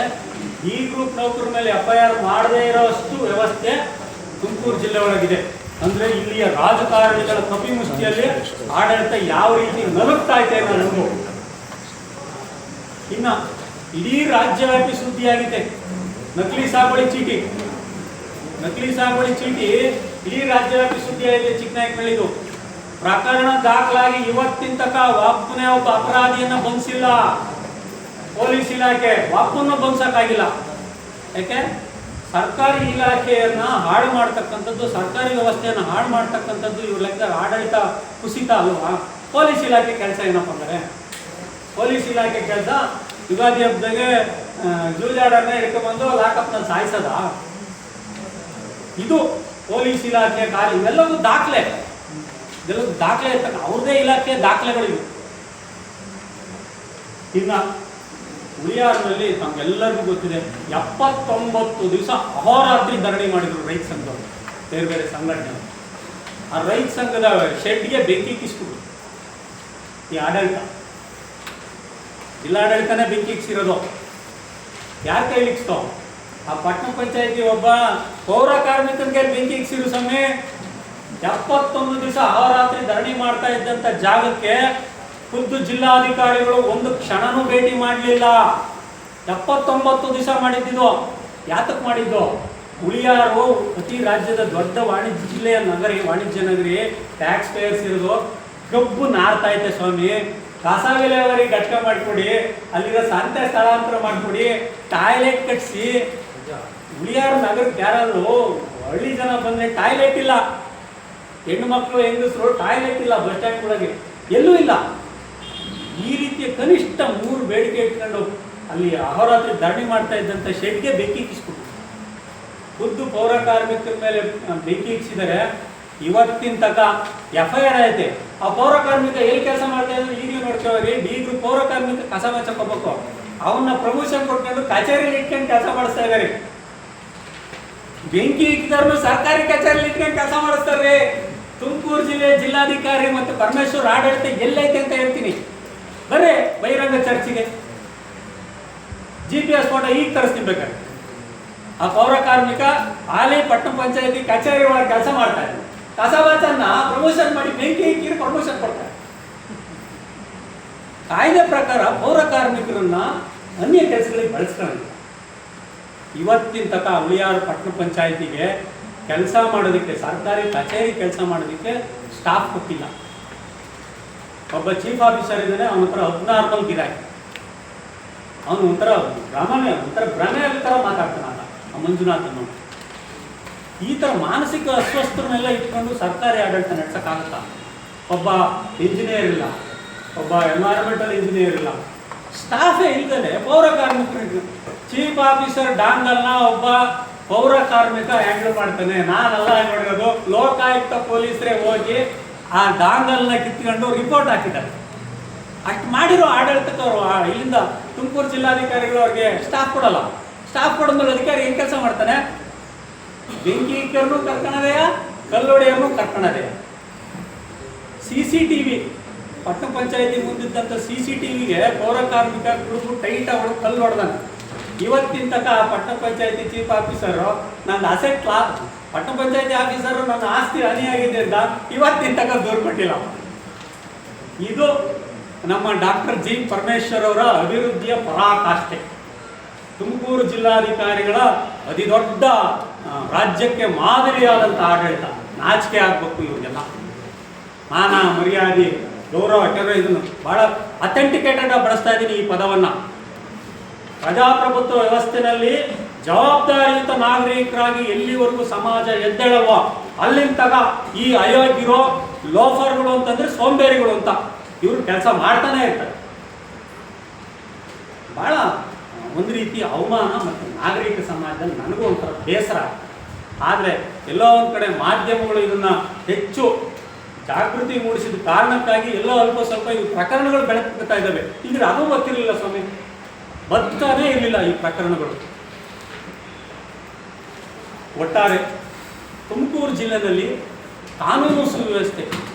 D ಗ್ರೂಪ್ ನೌಕರ ಮೇಲೆ FIR ಮಾಡದೇ ಇರೋಷ್ಟು ವ್ಯವಸ್ಥೆ ತುಮಕೂರು ಜಿಲ್ಲೆ ಒಳಗಿದೆ. ಅಂದ್ರೆ ಇಲ್ಲಿಯ ರಾಜಕಾರಣಿಗಳ ಕಪಿಮುಷ್ಟಿಯಲ್ಲಿ ಆಡಳಿತ ಯಾವ ರೀತಿ ನಲುಗ್ತಾ ಇದೆ ಅನ್ನೋದು ಇನ್ನ ಇಡೀ ರಾಜ್ಯವ್ಯಾಪಿ ಸುದ್ದಿಯಾಗಿದೆ. ನಕಲಿ ಸಾಗುವಳಿ ಚೀಟಿ ಇಡೀ ರಾಜ್ಯವ್ಯಾಪಿ ಸುದ್ದಿಯಾಗಿದೆ. ಚಿಕ್ಕನಾಯಕನಹಳ್ಳಿದು ಪ್ರಕರಣ ದಾಖಲಾಗಿ ಇವತ್ತಿನ ತನಕ ಒಬ್ಬನೇ ಒಬ್ಬ ಅಪರಾಧಿಯನ್ನ ಬಂಧಿಸಿಲ್ಲ ಪೊಲೀಸ್ ಇಲಾಖೆ. ಒಬ್ಬನ ಬಂಧಿಸಕ್ಕಾಗಿಲ್ಲ. ಯಾಕೆ? ಸರ್ಕಾರಿ ಇಲಾಖೆಯನ್ನ ಹಾಳು ಮಾಡ್ತಕ್ಕಂಥದ್ದು, ಸರ್ಕಾರಿ ವ್ಯವಸ್ಥೆಯನ್ನು ಹಾಳು ಮಾಡ್ತಕ್ಕಂಥದ್ದು ಇವ್ರ ಲೆಕ್ಕ ಆಡಳಿತ ಕುಸಿತ ಅಲ್ವಾ? ಪೊಲೀಸ್ ಇಲಾಖೆ ಕೆಲಸ ಏನಪ್ಪ ಅಂದರೆ, ಪೊಲೀಸ್ ಇಲಾಖೆ ಕೆಲಸ ಯುಗಾದಿ ಹಬ್ಬದಾಗೆ ಜೂಜಾಡನ್ನ ಹಿಡ್ಕೊಂಡ್ಬಂದು ಲಾಕಪ್ನಲ್ಲಿ ಸಾಯಿಸದ? ಇದು ಪೊಲೀಸ್ ಇಲಾಖೆ ಕಾರ್ಯ. ಇವೆಲ್ಲವೂ ದಾಖಲೆ ಇರ್ತಕ್ಕ ಅವ್ರದೇ ಇಲಾಖೆ ದಾಖಲೆಗಳಿವೆ. ಇನ್ನ ಉಳಿಯಾರ್ನಲ್ಲಿ ತಮಗೆಲ್ಲರಿಗೂ ಗೊತ್ತಿದೆ, 79 ದಿವಸ ಅಹೋರಾತ್ರಿ ಧರಣಿ ಮಾಡಿದ್ರು ರೈತ ಸಂಘದವರು, ಬೇರೆ ಬೇರೆ ಸಂಘಟನೆ. ಆ ರೈತ ಸಂಘದ ಶೆಡ್ಗೆ ಬೆಂಕಿ ಕಿಸ್ಬಿಟ್ರು ಈ ಆಡಳಿತ. ಜಿಲ್ಲಾಡಳಿತನೇ ಬೆಂಕಿ ಇಕ್ಸಿರೋದು. ಯಾರ ಕೈಲಿಕ್ಸ್ತೋ? ಆ ಪಟ್ಟಣ ಪಂಚಾಯತಿ ಒಬ್ಬ ಪೌರ ಕಾರ್ಮಿಕನಿಗೆ ಬೆಂಕಿ ಇಕ್ಸಿರು ಸ್ವಾಮಿ. 71 ದಿವಸ ಅಹೋರಾತ್ರಿ ಧರಣಿ ಮಾಡ್ತಾ ಇದ್ದಂಥ ಜಾಗಕ್ಕೆ ಖುದ್ದು ಜಿಲ್ಲಾಧಿಕಾರಿಗಳು ಒಂದು ಕ್ಷಣನೂ ಭೇಟಿ ಮಾಡಲಿಲ್ಲ. 79 ದಿವಸ ಮಾಡಿದ್ದು. ಯಾತಕ್ಕೆ ಮಾಡಿದ್ದು? ಉಳಿಯಾರು ಪ್ರತಿ ರಾಜ್ಯದ ದೊಡ್ಡ ವಾಣಿಜ್ಯ ಜಿಲ್ಲೆಯ ವಾಣಿಜ್ಯ ನಗರಿ, ಟ್ಯಾಕ್ಸ್ ಪೇಯರ್ಸ್ ಇರೋದು. ಕಬ್ಬು ನಾರ್ತಾ ಐತೆ ಸ್ವಾಮಿ. ಕಸ ವಿಲೇವಾರಿ ಘಟಕ ಮಾಡಿಕೊಡಿ, ಅಲ್ಲಿರೋ ಸಂತೆ ಸ್ಥಳಾಂತರ ಮಾಡಿಕೊಡಿ, ಟಾಯ್ಲೆಟ್ ಕಟ್ಟಿಸಿ. ಉಳಿಯಾರು ನಗರಕ್ಕೆ ಯಾರಾದರೂ ಹಳ್ಳಿ ಜನ ಬಂದರೆ ಟಾಯ್ಲೆಟ್ ಇಲ್ಲ, ಹೆಣ್ಣು ಮಕ್ಕಳು ಹೆಂಗಸರು ಟಾಯ್ಲೆಟ್ ಇಲ್ಲ, ಬಸ್ ಸ್ಟ್ಯಾಂಡ್ಗಳಿಗೆ ಎಲ್ಲೂ ಇಲ್ಲ. ಈ ರೀತಿಯ ಕನಿಷ್ಠ 3 ಬೇಡಿಕೆ ಇಟ್ಕೊಂಡು ಅಲ್ಲಿ ಅಹೋರಾತ್ರಿ ಧರಣಿ ಮಾಡ್ತಾ ಇದ್ದಂಥ ಶೆಡ್ಗೆ ಬೆಂಕಿ ಇಕ್ಕಿಸ್ಬಿಟ್ಟು ಖುದ್ದು ಪೌರ ಕಾರ್ಮಿಕರ ಮೇಲೆ ಬೆಂಕಿ ಇಕ್ಕಿಸಿದರೆ. ಇವತ್ತಿನ ತನಕ FIR ಐತೆ. ಆ ಪೌರ ಕಾರ್ಮಿಕ ಎಲ್ಲಿ ಕೆಲಸ ಮಾಡ್ತಾ ಇದ್ರು ಈಗಲೂ ನೋಡ್ಕೋರಿ. D ಗ್ರೂಪ್ ಪೌರ ಕಾರ್ಮಿಕ ಕಸ ಬಚ್ಚಕೋಬೇಕು, ಅವನ್ನ ಪ್ರಮೋಷನ್ ಕೊಟ್ಕೊಂಡು ಕಚೇರಿಲಿ ಇಟ್ಕೊಂಡು ಕೆಲಸ ಮಾಡಿಸ್ತಾ ಇದ್ದಾರೆ. ಬೆಂಕಿ ಇಕ್ಕಿದವ್ರನ್ನು ಸರ್ಕಾರಿ ಕಚೇರಿಲಿ ಇಟ್ಕೊಂಡು ಕೆಲಸ ಮಾಡಿಸ್ತಾರೆ. ತುಮಕೂರು ಜಿಲ್ಲೆ ಜಿಲ್ಲಾಧಿಕಾರಿ ಮತ್ತು ಪರಮೇಶ್ವರ್ ಆಡಳಿತ ಎಲ್ಲೈತೆ ಅಂತ ಹೇಳ್ತೀನಿ. ಬರೇ ಬಹಿರಂಗ ಚರ್ಚೆಗೆ GPS ಫೋಟೋ ಈಗ ತರಿಸ್ತೀನಿ ಬೇಕಾದ್ರೆ. ಆ ಪೌರ ಕಾರ್ಮಿಕ ಹಾಲಿ ಪಟ್ಟಣ ಪಂಚಾಯತಿ ಕಚೇರಿ ಒಳಗೆ ಕೆಲಸ ಮಾಡ್ತಾ ಇದ್ದಾರೆ. ಕಸಬಾಚನ್ನ ಪ್ರಮೋಷನ್ ಮಾಡಿ ಬೆಂಕಿ ಇಕ್ಕಿ ಪ್ರಮೋಷನ್ ಕೊಡ್ತಾರೆ. ಕಾಯ್ದೆ ಪ್ರಕಾರ ಪೌರ ಕಾರ್ಮಿಕರನ್ನ ಅನ್ಯ ಕೆಲಸಗಳಿಗೆ ಬಳಸ್ಕೊಳ್ಳೋದು. ಇವತ್ತಿನ ತನಕ ಹುಳಿಯಾರು ಪಟ್ಟಣ ಪಂಚಾಯಿತಿಗೆ ಕೆಲಸ ಮಾಡೋದಕ್ಕೆ, ಸರ್ಕಾರಿ ಕಚೇರಿ ಕೆಲಸ ಮಾಡೋದಕ್ಕೆ ಸ್ಟಾಫ್ ಕೊಟ್ಟಿಲ್ಲ. ಒಬ್ಬ ಚೀಫ್ ಆಫೀಸರ್ ಇದ್ದಾನೆ, ಅವನ ಹತ್ರ ಅಬ್ನಾರ್ಮಲ್ ಗಿರಾಕಿ, ಅವನು ಒಂಥರ ಭ್ರಮೆ ಥರ ಮಾತಾಡ್ತಾನಲ್ಲ ಆ ಮಂಜುನಾಥನು. ಈ ಥರ ಮಾನಸಿಕ ಅಸ್ವಸ್ಥರನ್ನೆಲ್ಲ ಇಟ್ಕೊಂಡು ಸರ್ಕಾರಿ ಆಡಳಿತ ನಡೆಸೋಕ್ಕಾಗುತ್ತಾ? ಒಬ್ಬ ಇಂಜಿನಿಯರ್ ಇಲ್ಲ, ಒಬ್ಬ ಎನ್ವೈರನ್ಮೆಂಟಲ್ ಇಂಜಿನಿಯರ್ ಇಲ್ಲ, ಸ್ಟಾಫೇ ಇಲ್ಲದೆ ಪೌರ ಕಾರ್ಮಿಕರು. ಚೀಫ್ ಆಫೀಸರ್ ಡಾಂಗಲ್ನ ಒಬ್ಬ ಪೌರ ಕಾರ್ಮಿಕ ಹ್ಯಾಂಡಲ್ ಮಾಡ್ತಾನೆ. ನಾನೆಲ್ಲ ನೋಡಿರೋದು ಲೋಕಾಯುಕ್ತ ಪೊಲೀಸರೇ ಹೋಗಿ ಆ ಡಾಂಗಲ್ನ ಕಿತ್ಕೊಂಡು ರಿಪೋರ್ಟ್ ಹಾಕಿದ್ದಾರೆ. ಅಷ್ಟು ಮಾಡಿರೋ ಆಡಳಿತಕ್ಕೆ ಅವರು ಇಲ್ಲಿಂದ ತುಮಕೂರು ಜಿಲ್ಲಾಧಿಕಾರಿಗಳು ಅವ್ರಿಗೆ ಸ್ಟಾಫ್ ಕೊಡಲ್ಲ. ಸ್ಟಾಫ್ ಕೊಡೋದ್ಮೇಲೆ ಅಧಿಕಾರಿ ಏನು ಕೆಲಸ ಮಾಡ್ತಾನೆ? ಬೆಂಕಿಕರನ್ನು ಕರ್ಕೊಳ್ಳೋದೆಯಾ, ಕಲ್ಲೊಡೆಯರನ್ನು ಕರ್ಕೊಳ್ಳೋದೆಯಾ? CCTV ಪಟ್ಟಣ ಪಂಚಾಯತಿ ಮುಂದಿದ್ದಂಥ CCTVಗೆ ಪೌರ ಕಾರ್ಮಿಕ ಕುಡಿದು ಟೈಟ್ ಅವರು ಕಲ್ಲು ಹೊಡೆದಾನೆ. ಇವತ್ತಿನ ತನಕ ಪಟ್ಟಣ ಪಂಚಾಯತಿ ಚೀಫ್ ಆಫೀಸರು ನನ್ನ ಅಸೆಟ್ ಪಟ್ಟಣ ಪಂಚಾಯತಿ ಆಫೀಸರು ನನ್ನ ಆಸ್ತಿ ಹಾನಿಯಾಗಿದೆ ಅಂತ ಇವತ್ತಿನ ತನಕ ದೂರು ಕೊಟ್ಟಿಲ್ಲ. ಇದು ನಮ್ಮ ಡಾಕ್ಟರ್ ಜಿ ಪರಮೇಶ್ವರ್ ಅವರ ಅಭಿವೃದ್ಧಿಯ ಪರಾಕಾಷ್ಠೆ. ತುಮಕೂರು ಜಿಲ್ಲಾಧಿಕಾರಿಗಳ ಅತಿ ದೊಡ್ಡ ರಾಜ್ಯಕ್ಕೆ ಮಾದರಿಯಾದಂಥ ಆಡಳಿತ. ನಾಚಿಕೆ ಆಗಬೇಕು ಇವ್ರಿಗೆಲ್ಲ. ಮಾನ ಮರ್ಯಾದೆ ಗೌರವ ಇದನ್ನು ಭಾಳ ಅಥೆಂಟಿಕೇಟೆಡ್ ಆಗಿ ಬಳಸ್ತಾ ಇದ್ದೀನಿ ಈ ಪದವನ್ನು. ಪ್ರಜಾಪ್ರಭುತ್ವ ವ್ಯವಸ್ಥೆಯಲ್ಲಿ ಜವಾಬ್ದಾರಿಯುತ ನಾಗರಿಕರಾಗಿ ಎಲ್ಲಿವರೆಗೂ ಸಮಾಜ ಎದ್ದೇಳಲ್ವ ಅಲ್ಲಿಂತಾಗ ಈ ಅಯೋಗ್ಯರೋ ಲೋಫರ್ಗಳು ಅಂತಂದ್ರೆ ಸೋಂಬೇರಿಗಳು ಅಂತ ಇವರು ಕೆಲಸ ಮಾಡ್ತಾನೆ ಇರ್ತಾರೆ. ಭಾಳ ಒಂದು ರೀತಿ ಅವಮಾನ ಮತ್ತು ನಾಗರಿಕ ಸಮಾಜದಲ್ಲಿ ನನಗೂ ಒಂಥರ ಬೇಸರ. ಆದರೆ ಎಲ್ಲೋ ಒಂದು ಕಡೆ ಮಾಧ್ಯಮಗಳು ಇದನ್ನು ಹೆಚ್ಚು ಜಾಗೃತಿ ಮೂಡಿಸಿದ ಕಾರಣಕ್ಕಾಗಿ ಎಲ್ಲೋ ಅಲ್ಪ ಸ್ವಲ್ಪ ಈ ಪ್ರಕರಣಗಳು ಬೆಳಗ್ತಾ ಇದ್ದಾವೆ. ಇದ್ರೆ ಅದು ಗೊತ್ತಿರಲಿಲ್ಲ ಸ್ವಾಮಿ, ಬರ್ತಾನೇ ಇರಲಿಲ್ಲ ಈ ಪ್ರಕರಣಗಳು. ಒಟ್ಟಾರೆ ತುಮಕೂರು ಜಿಲ್ಲೆಯಲ್ಲಿ ಕಾನೂನು ಸುವ್ಯವಸ್ಥೆ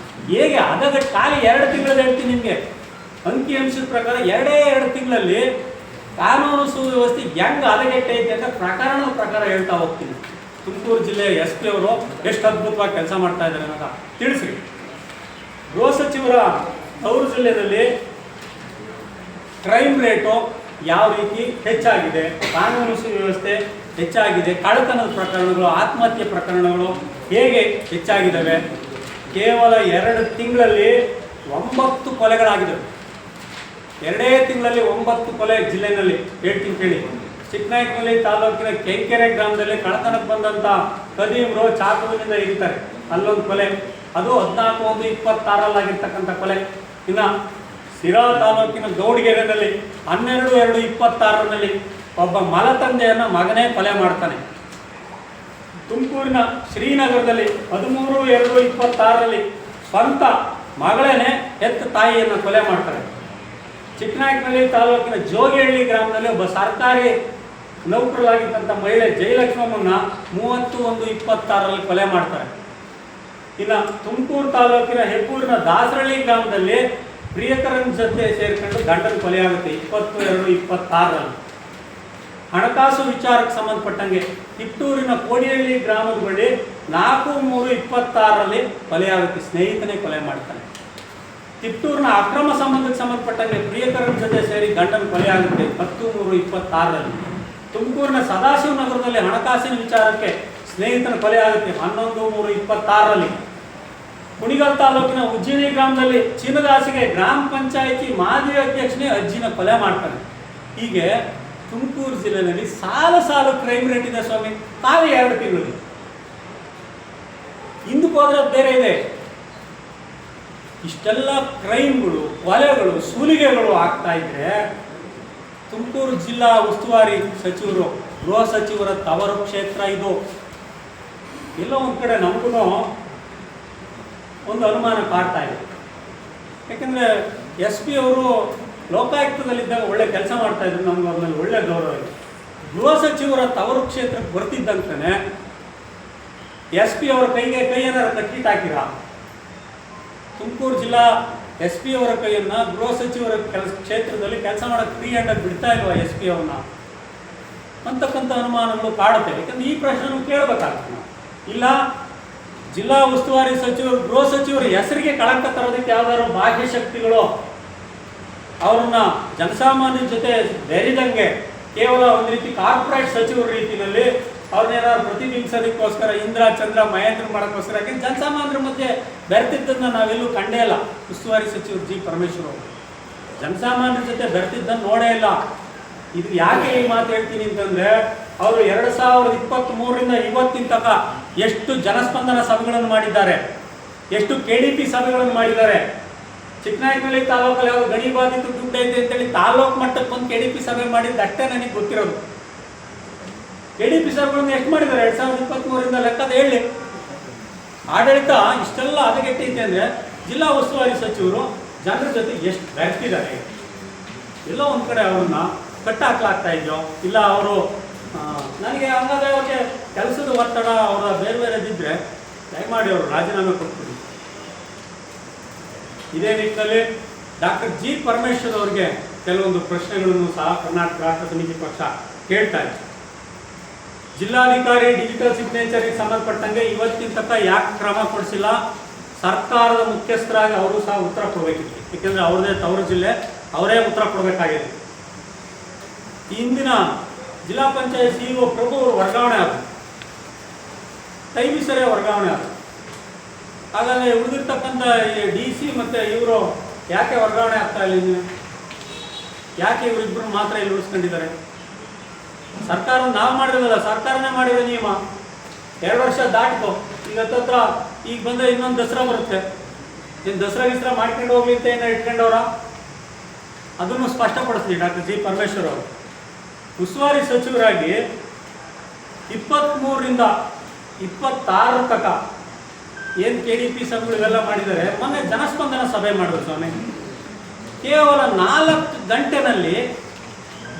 ಹೇಗೆ ಹದಗೆಟ್ಟು ಖಾಲಿ 2 ತಿಂಗಳು ಹೇಳ್ತೀನಿ ನಿಮಗೆ. ಅಂಕಿಅಂಶದ ಪ್ರಕಾರ 2 ತಿಂಗಳಲ್ಲಿ ಕಾನೂನು ಸುವ್ಯವಸ್ಥೆ ಹೆಂಗೆ ಹದಗೆಟ್ಟೈತೆ ಅಂತ ಪ್ರಕರಣದ ಪ್ರಕಾರ ಹೇಳ್ತಾ ಹೋಗ್ತೀನಿ. ತುಮಕೂರು ಜಿಲ್ಲೆಯ SP ಅವರು ಎಷ್ಟು ಅದ್ಭುತವಾಗಿ ಕೆಲಸ ಮಾಡ್ತಾ ಇದ್ದಾರೆ ಅಂತ ತಿಳಿಸಿ. ಗೃಹ ಸಚಿವರ ತವರು ಜಿಲ್ಲೆಯಲ್ಲಿ ಕ್ರೈಮ್ ರೇಟು ಯಾವ ರೀತಿ ಹೆಚ್ಚಾಗಿದೆ, ಕಾನೂನು ಸುವ್ಯವಸ್ಥೆ ಹೆಚ್ಚಾಗಿದೆ, ಕಳ್ಳತನದ ಪ್ರಕರಣಗಳು, ಆತ್ಮಹತ್ಯೆ ಪ್ರಕರಣಗಳು ಹೇಗೆ ಹೆಚ್ಚಾಗಿದ್ದಾವೆ. ಕೇವಲ 2 ತಿಂಗಳಲ್ಲಿ 9 ಕೊಲೆಗಳಾಗಿದ್ದಾವೆ. 2 ತಿಂಗಳಲ್ಲಿ 9 ಕೊಲೆ ಜಿಲ್ಲೆಯಲ್ಲಿ. ಹೇಳ್ತೀನಿ ಕೇಳಿ. ಚಿಕ್ಕನಾಯಕನಹಳ್ಳಿ ತಾಲೂಕಿನ ಕೆಂಕೆರೆ ಗ್ರಾಮದಲ್ಲಿ ಕಳ್ಳತನಕ್ಕೆ ಬಂದಂಥ ಕದೀಮ್ರು ಚಾಕುವಿನಿಂದ ಇರ್ತಾರೆ, ಅಲ್ಲೊಂದು ಕೊಲೆ. ಅದು 14/1/26 ಕೊಲೆ. ಇನ್ನು ಸಿರಾ ತಾಲೂಕಿನ ಗೌಡಗೆರೆಯಲ್ಲಿ 12/2/26 ಒಬ್ಬ ಮಲತಂದೆಯನ್ನು ಮಗನೇ ಕೊಲೆ ಮಾಡ್ತಾನೆ. ತುಮಕೂರಿನ ಶ್ರೀನಗರದಲ್ಲಿ 13/2/26 ಸ್ವಂತ ಮಗಳೇನೆ ಹೆತ್ತ ತಾಯಿಯನ್ನು ಕೊಲೆ ಮಾಡ್ತಾರೆ. ಚಿಕ್ಕನಾಯಕನಹಳ್ಳಿ ತಾಲೂಕಿನ ಜೋಗಿಹಳ್ಳಿ ಗ್ರಾಮದಲ್ಲಿ ಒಬ್ಬ ಸರ್ಕಾರಿ ನೌಕರರಾಗಿದ್ದಂಥ ಮಹಿಳೆ ಜಯಲಕ್ಷ್ಮಮ್ಮನ್ನ 30/1/26 ಕೊಲೆ ಮಾಡ್ತಾರೆ. ಇನ್ನು ತುಮಕೂರು ತಾಲೂಕಿನ ಹೆಬ್ಬೂರಿನ ದಾಸರಳ್ಳಿ ಗ್ರಾಮದಲ್ಲಿ ಪ್ರಿಯಕರನ ಜೊತೆ ಸೇರ್ಕೊಂಡು ಗಂಡನ ಕೊಲೆ ಆಗುತ್ತೆ 20/2/26. ಹಣಕಾಸು ವಿಚಾರಕ್ಕೆ ಸಂಬಂಧಪಟ್ಟಂಗೆ ತಿಪ್ಟೂರಿನ ಕೋಡಿಹಳ್ಳಿ ಗ್ರಾಮದ ಬಳಿ 4/3/26 ಕೊಲೆಯಾಗುತ್ತೆ. ಸ್ನೇಹಿತನೇ ಕೊಲೆ ಮಾಡ್ತಾನೆ. ತಿಪ್ಟೂರಿನ ಅಕ್ರಮ ಸಂಬಂಧಕ್ಕೆ ಸಂಬಂಧಪಟ್ಟಂಗೆ ಪ್ರಿಯಕರನ ಜೊತೆ ಸೇರಿ ಗಂಡನ ಕೊಲೆ ಆಗುತ್ತೆ 10/3/26. ತುಮಕೂರಿನ ಸದಾಶಿವನಗರದಲ್ಲಿ ಹಣಕಾಸಿನ ವಿಚಾರಕ್ಕೆ ಸ್ನೇಹಿತನ ಕೊಲೆ ಆಗುತ್ತೆ 11/3/26. ಕುಣಿಗಲ್ ತಾಲೂಕಿನ ಉಜ್ಜಿನಿ ಗ್ರಾಮದಲ್ಲಿ ಚಿನ್ನದಾಸಿಗೆ ಗ್ರಾಮ ಪಂಚಾಯಿತಿ ಮಾಜಿ ಅಧ್ಯಕ್ಷನೇ ಅಜ್ಜಿನ ಕೊಲೆ ಮಾಡ್ತಾನೆ. ಹೀಗೆ ತುಮಕೂರು ಜಿಲ್ಲೆಯಲ್ಲಿ ಸಾಲು ಕ್ರೈಮ್ ರೇಟ್ ಇದೆ ಸ್ವಾಮಿ. ಖಾಲಿ 2 ತಿಂಗಳಲ್ಲಿ. ಹಿಂದಕ್ಕೆ ಹೋದ್ರೆ ಬೇರೆ ಇದೆ. ಇಷ್ಟೆಲ್ಲ ಕ್ರೈಮ್ಗಳು, ಕೊಲೆಗಳು, ಸೂಲಿಗೆಗಳು ಆಗ್ತಾ ಇದ್ರೆ ತುಮಕೂರು ಜಿಲ್ಲಾ ಉಸ್ತುವಾರಿ ಸಚಿವರು, ಗೃಹ ಸಚಿವರ ತವರು ಕ್ಷೇತ್ರ ಇದು. ಎಲ್ಲೋ ಒಂದು ಕಡೆ ನಮಗೂ ಒಂದು ಅನುಮಾನ ಕಾಡ್ತಾ ಇದೆ. ಯಾಕೆಂದರೆ SP ಅವರು ಲೋಕಾಯುಕ್ತದಲ್ಲಿದ್ದಾಗ ಒಳ್ಳೆ ಕೆಲಸ ಮಾಡ್ತಾ ಇದ್ರು, ನಮ್ಗೆ ಅವ್ರ ಮೇಲೆ ಒಳ್ಳೆ ಗೌರವ ಇದೆ. ಗೃಹ ಸಚಿವರ ತವರು ಕ್ಷೇತ್ರಕ್ಕೆ ಬರ್ತಿದ್ದಂತಾನೆ SP ಅವರ ಕೈಯನ್ನು ಕಟ್ಟಿಟ್ಟಾಕಿರ. ತುಮಕೂರು ಜಿಲ್ಲಾ SP ಅವರ ಕೈಯನ್ನು ಗೃಹ ಸಚಿವರ ಕ್ಷೇತ್ರದಲ್ಲಿ ಕೆಲಸ ಮಾಡೋಕ್ಕೆ ಫ್ರೀ ಹ್ಯಾಂಡಾಗಿ ಬಿಡ್ತಾ ಇಲ್ವಾ SP ಅವ್ರನ್ನ ಅಂತಕ್ಕಂಥ ಅನುಮಾನಗಳು ಕಾಡುತ್ತೆ. ಯಾಕಂದ್ರೆ ಈ ಪ್ರಶ್ನೆ ಕೇಳಬೇಕಾಗ್ತದೆ. ಇಲ್ಲ ಜಿಲ್ಲಾ ಉಸ್ತುವಾರಿ ಸಚಿವರು, ಗೃಹ ಸಚಿವರು ಹೆಸರಿಗೆ ಕಳಂಕ ತರೋದಕ್ಕೆ ಯಾವ್ದಾದ್ರು ಬಾಹ್ಯ ಶಕ್ತಿಗಳು ಅವ್ರನ್ನ ಜನಸಾಮಾನ್ಯರ ಜೊತೆ ಬೆರೆದಂಗೆ ಕೇವಲ ಒಂದು ರೀತಿ ಕಾರ್ಪೊರೇಟ್ ಸಚಿವರ ರೀತಿಯಲ್ಲಿ ಅವ್ರನ್ನೇನಾದ್ರು ಪ್ರತಿಬಿಂಬಿಸೋದಕ್ಕೋಸ್ಕರ ಇಂದ್ರ ಚಂದ್ರ ಮಹೇಂದ್ರ ಮಾಡೋಕ್ಕೋಸ್ಕರ ಯಾಕೆ ಜನಸಾಮಾನ್ಯರ ಮಧ್ಯೆ ಬೆರೆತಿದ್ದನ್ನು ನಾವೆಲ್ಲೂ ಕಂಡೇ ಇಲ್ಲ. ಉಸ್ತುವಾರಿ ಸಚಿವರು ಜಿ ಪರಮೇಶ್ವರ್ ಅವರು ಜನಸಾಮಾನ್ಯರ ಜೊತೆ ಬೆರೆತಿದ್ದನ್ನು ನೋಡೇ ಇಲ್ಲ. ಇದು ಯಾಕೆ ಈ ಮಾತು ಹೇಳ್ತೀನಿ ಅಂತಂದರೆ, ಅವರು 2023ರಿಂದ ಇವತ್ತಿನ ತನಕ ಎಷ್ಟು ಜನಸ್ಪಂದನ ಸಭೆಗಳನ್ನು ಮಾಡಿದ್ದಾರೆ, ಎಷ್ಟು KDP ಸಭೆಗಳನ್ನು ಮಾಡಿದ್ದಾರೆ. ಚಿಕ್ಕನಾಯಕನಹಳ್ಳಿ ತಾಲೂಕಲ್ಲಿ ಅವರು ಗಣಿ ಬಾಧಿತ ದುಡ್ಡು ಐತೆ ಅಂತೇಳಿ ತಾಲೂಕು ಮಟ್ಟಕ್ಕೆ ಒಂದು KDP ಸಭೆ ಮಾಡಿದ್ದು ಅಷ್ಟೇ ನನಗೆ ಗೊತ್ತಿರೋದು. KDP ಸಭೆಗಳನ್ನು ಎಷ್ಟು ಮಾಡಿದ್ದಾರೆ 2023ರಿಂದ ಲೆಕ್ಕದ ಹೇಳಿ. ಆಡಳಿತ ಇಷ್ಟೆಲ್ಲ ಹದಗೆಟ್ಟೈತೆ ಅಂದರೆ ಜಿಲ್ಲಾ ಉಸ್ತುವಾರಿ ಸಚಿವರು ಜನರ ಜೊತೆ ಎಷ್ಟು ಬೆರೆತಿದ್ದಾರೆ. ಎಲ್ಲ ಒಂದು ಕಡೆ ಅವ್ರನ್ನ ಕಟ್ಟಾಕ್ಲಾಗ್ತಾ ಇದೆಯೋ ಇಲ್ಲ ಅವರು ನನಗೆ ಹಂಗಾದ್ರೆ ಅವ್ರಿಗೆ ಕೆಲಸದ ಒತ್ತಡ ಅವರ ಬೇರೆ ಬೇರೆದಿದ್ದರೆ ದಯಮಾಡಿ ಅವರು ರಾಜೀನಾಮೆ ಕೊಟ್ಬಿಡಿ. ಇದೇ ನಿಟ್ಟಿನಲ್ಲಿ ಡಾಕ್ಟರ್ ಜಿ ಪರಮೇಶ್ವರ್ ಅವರಿಗೆ ಕೆಲವೊಂದು ಪ್ರಶ್ನೆಗಳನ್ನು ಸಹ ಕರ್ನಾಟಕ ರಾಷ್ಟ್ರ ಸಮಿತಿ ಪಕ್ಷ ಕೇಳ್ತಾ ಇದೆ. ಜಿಲ್ಲಾಧಿಕಾರಿ ಡಿಜಿಟಲ್ ಸಿಗ್ನೇಚರ್ಗೆ ಸಂಬಂಧಪಟ್ಟಂಗೆ ಇವತ್ತಿನ ತನಕ ಯಾಕೆ ಕ್ರಮ ಕೊಡಿಸಿಲ್ಲ? ಸರ್ಕಾರದ ಮುಖ್ಯಸ್ಥರಾಗಿ ಅವರು ಸಹ ಉತ್ತರ ಕೊಡಬೇಕಿತ್ತು. ಏಕೆಂದರೆ ಅವ್ರದ್ದೇ ತವರು ಜಿಲ್ಲೆ, ಅವರೇ ಉತ್ತರ ಕೊಡಬೇಕಾಗಿದೆ. ಇಂದಿನ ಜಿಲ್ಲಾ ಪಂಚಾಯತ್ CEO ಪ್ರಭು ಅವರು ವರ್ಗಾವಣೆ ಆದರು, ಟೈಮಿಸರೇ ವರ್ಗಾವಣೆ ಆದರು. ಹಾಗಾದರೆ ಉಳಿದಿರ್ತಕ್ಕಂಥ DC ಮತ್ತು ಇವರು ಯಾಕೆ ವರ್ಗಾವಣೆ ಆಗ್ತಾ ಇಲ್ಲ? ಇನ್ನು ಯಾಕೆ ಇವರಿಬ್ಬರು ಮಾತ್ರ ಇಲ್ಲಿ ಉಳಿಸ್ಕೊಂಡಿದ್ದಾರೆ? ಸರ್ಕಾರ ನಾವು ಮಾಡಿರೋದಲ್ಲ, ಸರ್ಕಾರನೇ ಮಾಡಿರೋ ನಿಯಮ. 2 ವರ್ಷ ದಾಟ್ಕೋ. ಈಗ ಹತ್ತತ್ರ ಈಗ ಬಂದರೆ ಇನ್ನೊಂದು ದಸರಾ ಬರುತ್ತೆ. ಇನ್ನು ದಸರಾ ಗಿಸ್ರಾ ಮಾಡ್ಕೊಂಡು ಹೋಗ್ಲಿ ಅಂತ ಏನೋ ಇಟ್ಕೊಂಡವ್ರ? ಅದನ್ನು ಸ್ಪಷ್ಟಪಡಿಸ್ಲಿ ಡಾಕ್ಟರ್ ಜಿ ಪರಮೇಶ್ವರ್ ಅವರು. ಉಸ್ತುವಾರಿ ಸಚಿವರಾಗಿ 23ರಿಂದ 26 ತನಕ ಏನು KDP ಸಭೆಗಳಿಗೆಲ್ಲ ಮಾಡಿದ್ದಾರೆ. ಮೊನ್ನೆ ಜನಸ್ಪಂದನ ಸಭೆ ಮಾಡಿದ್ರು ಸ್ವಾಮಿ. ಕೇವಲ 4 ಗಂಟೆನಲ್ಲಿ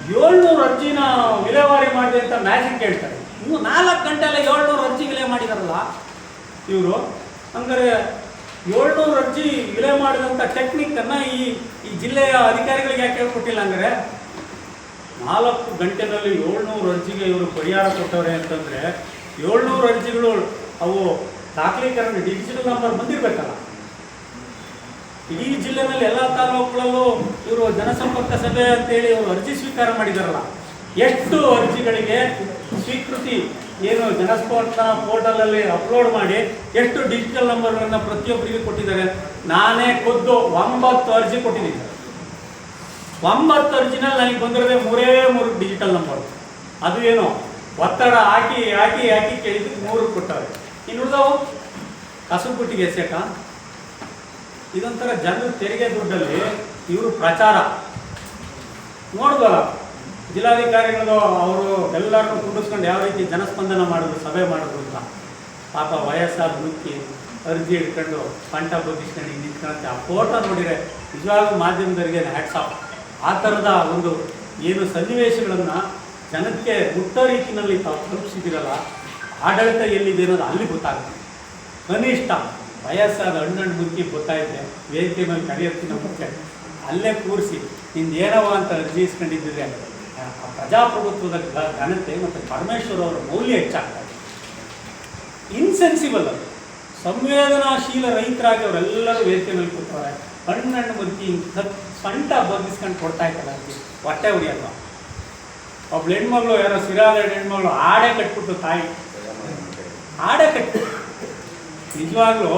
700 ಅರ್ಜಿನ ವಿಲೇವಾರಿ ಮಾಡಿದೆ ಅಂತ ಮ್ಯಾಜಿಕ್ ಹೇಳ್ತಾರೆ. ಇನ್ನು 4 ಗಂಟೆಲ್ಲ 700 ಅರ್ಜಿ ವಿಲೆ ಮಾಡಿದಾರಲ್ಲ ಇವರು. ಹಂಗಾರೆ 700 ಅರ್ಜಿ ವಿಲೆ ಮಾಡಿದಂಥ ಟೆಕ್ನಿಕ್ಕನ್ನು ಈ ಜಿಲ್ಲೆಯ ಅಧಿಕಾರಿಗಳಿಗೆ ಯಾಕೆ ಹೇಳ್ಕೊಟ್ಟಿಲ್ಲ? ಹಂಗಾರೆ 4 ಗಂಟೆನಲ್ಲಿ 700 ಅರ್ಜಿಗೆ ಇವರು ಪರಿಹಾರ ಕೊಟ್ಟವ್ರೆ ಅಂತಂದರೆ 700 ಅರ್ಜಿಗಳು ಅವು ದಾಖಲೀಕರಣ ಡಿಜಿಟಲ್ ನಂಬರ್ ಬಂದಿರಬೇಕಲ್ಲ. ಇಡೀ ಜಿಲ್ಲೆನಲ್ಲಿ ಎಲ್ಲ ತಾಲೂಕುಗಳಲ್ಲೂ ಇವರು ಜನಸಂಪರ್ಕ ಸಭೆ ಅಂತೇಳಿ ಇವರು ಅರ್ಜಿ ಸ್ವೀಕಾರ ಮಾಡಿದಾರಲ್ಲ, ಎಷ್ಟು ಅರ್ಜಿಗಳಿಗೆ ಸ್ವೀಕೃತಿ ಏನು ಜನಸ್ಪಂದನ ಪೋರ್ಟಲಲ್ಲಿ ಅಪ್ಲೋಡ್ ಮಾಡಿ ಎಷ್ಟು ಡಿಜಿಟಲ್ ನಂಬರ್ಗಳನ್ನು ಪ್ರತಿಯೊಬ್ಬರಿಗೆ ಕೊಟ್ಟಿದ್ದಾರೆ? ನಾನೇ ಖುದ್ದು 9 ಅರ್ಜಿ ಕೊಟ್ಟಿದ್ದೀನಿ. 9 ಅರ್ಜಿನಲ್ಲಿ ನನಗೆ ಬಂದಿರೋದೇ 3 ಡಿಜಿಟಲ್ ನಂಬರ್. ಅದು ಏನು ಒತ್ತಡ ಹಾಕಿ ಹಾಕಿ ಹಾಕಿ ಕೇಳಿದ್ದಕ್ಕೆ 3 ಕೊಟ್ಟವ್ರೆ. ಇನ್ನು ಉಳಿದವು ಕಸಬು ಬುಟ್ಟಿಗೆ ಎಸೆಕ. ಇದೊಂಥರ ಜನರ ತೆರಿಗೆ ದುಡ್ಡಲ್ಲಿ ಇವರು ಪ್ರಚಾರ ನೋಡ್ಬೋಲ್ಲ. ಜಿಲ್ಲಾಧಿಕಾರಿಗಳು ಅವರು ಎಲ್ಲರನ್ನೂ ಕುಂಡಿಸ್ಕೊಂಡು ಯಾವ ರೀತಿ ಜನಸ್ಪಂದನ ಮಾಡಿದ್ರು, ಸಭೆ ಮಾಡಿದ್ರು ಅಂತ. ಪಾಪ ವಯಸ್ಸಾದ ಮುಕ್ಕಿ ಅರ್ಜಿ ಹಿಡ್ಕೊಂಡು ಕಂಠ ಬಗ್ಗಿಸ್ಕೊಂಡು ಹಿಂಗೆ ನಿಂತ್ಕೊಂಡಂತೆ ಆ ಫೋಟೋ ನೋಡಿದರೆ ನಿಜವಾಗ್ಲೂ ಮಾಧ್ಯಮದವರಿಗೆ ಹ್ಯಾಟ್ಸ್ ಆಫ್. ಆ ಥರದ ಒಂದು ಏನು ಸನ್ನಿವೇಶಗಳನ್ನು ಜನಕ್ಕೆ ಮುಟ್ಟೋ ರೀತಿಯಲ್ಲಿ ತಾವು ತಲುಪಿಸಿದಿರಲ್ಲ, ಆಡಳಿತ ಎಲ್ಲಿದೆ ಅನ್ನೋದು ಅಲ್ಲಿ ಗೊತ್ತಾಗುತ್ತೆ. ಕನಿಷ್ಠ ವಯಸ್ಸಾದ ಹಣ್ಣು ಮುಕ್ಕಿ ಗೊತ್ತಾಯಿತೆ ವೇದಿಕೆ ಮೇಲೆ ಕರೆಯೋಕ್ಕಿಂತ ಮುಂಚೆ ಅಲ್ಲೇ ಕೂರಿಸಿ ನಿಂದೇನವ ಅಂತ ಅರ್ಜಿ ಇಸ್ಕೊಂಡಿದ್ದರೆ ಪ್ರಜಾಪ್ರಭುತ್ವದ ಘನತೆ ಮತ್ತು ಪರಮೇಶ್ವರ್ ಅವರ ಮೌಲ್ಯ ಹೆಚ್ಚಾಗ್ತಾ ಇದೆ. ಇನ್ಸೆನ್ಸಿಬಲ್ ಅದು. ಸಂವೇದನಾಶೀಲ ರೈತರಾಗಿ ಅವರೆಲ್ಲರೂ ವೇದಿಕೆ ಮೇಲೆ ಕೂತವ್ರೆ. ಹಣ್ಣು ಮುಕ್ಕಿ ಸೊಂಟ ಬಗ್ಗಿಸ್ಕೊಂಡು ಕೊಡ್ತಾ ಇತ್ತಲ್ಲ ಅರ್ಜಿ, ಹೊಟ್ಟೆ ಹೊಡಿಯಲ್ವ. ಒಬ್ಬಳು ಹೆಣ್ಮಗಳು, ಯಾರೋ ಸಿರಾದ ಹೆಣ್ಮಗಳು ಆಡೆ ಕಟ್ಬಿಟ್ಟು ತಾಯಿ ಆಡೆ ಕಟ್ಟಿ ನಿಜವಾಗ್ಲೂ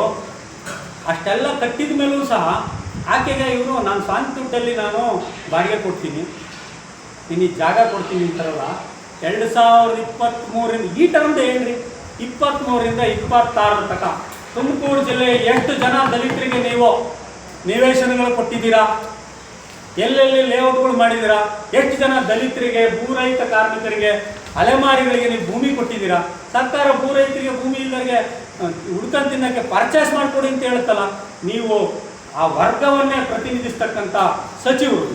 ಅಷ್ಟೆಲ್ಲ ಕಟ್ಟಿದ ಮೇಲೂ ಸಹ ಆಕೆಗೆ ಇವರು ನಾನು ಸ್ವಂತ ದುಡ್ಡಲ್ಲಿ ನಾನು ಬಾಡಿಗೆ ಕೊಡ್ತೀನಿ, ನಿನಗೆ ಜಾಗ ಕೊಡ್ತೀನಿ ಅಂತಾರಲ್ಲ. 2023ರಿಂದ ಈ ಟರ್ಮ್ದು ಏನ್ರಿ 23ರಿಂದ 26 ತನಕ ತುಮಕೂರು ಜಿಲ್ಲೆ ಎಷ್ಟು ಜನ ದಲಿತರಿಗೆ ನೀವು ನಿವೇಶನಗಳು ಕೊಟ್ಟಿದ್ದೀರಾ? ಎಲ್ಲೆಲ್ಲಿ ಲೇಔಟ್ಗಳು ಮಾಡಿದ್ದೀರಾ? ಎಷ್ಟು ಜನ ದಲಿತರಿಗೆ, ಭೂರಹಿತ ಕಾರ್ಮಿಕರಿಗೆ, ಅಲೆಮಾರಿಗಳಿಗೆ ನೀವು ಭೂಮಿ ಕೊಟ್ಟಿದ್ದೀರಾ? ಸರ್ಕಾರ ಭೂರಹಿತರಿಗೆ, ಭೂಮಿ ಇಲ್ಲರಿಗೆ ಹುಡ್ಕೊಂಡು ತಿನ್ನೋಕ್ಕೆ ಪರ್ಚೇಸ್ ಮಾಡಿಕೊಡಿ ಅಂತ ಹೇಳುತ್ತಲ್ಲ. ನೀವು ಆ ವರ್ಗವನ್ನೇ ಪ್ರತಿನಿಧಿಸ್ತಕ್ಕಂಥ ಸಚಿವರು.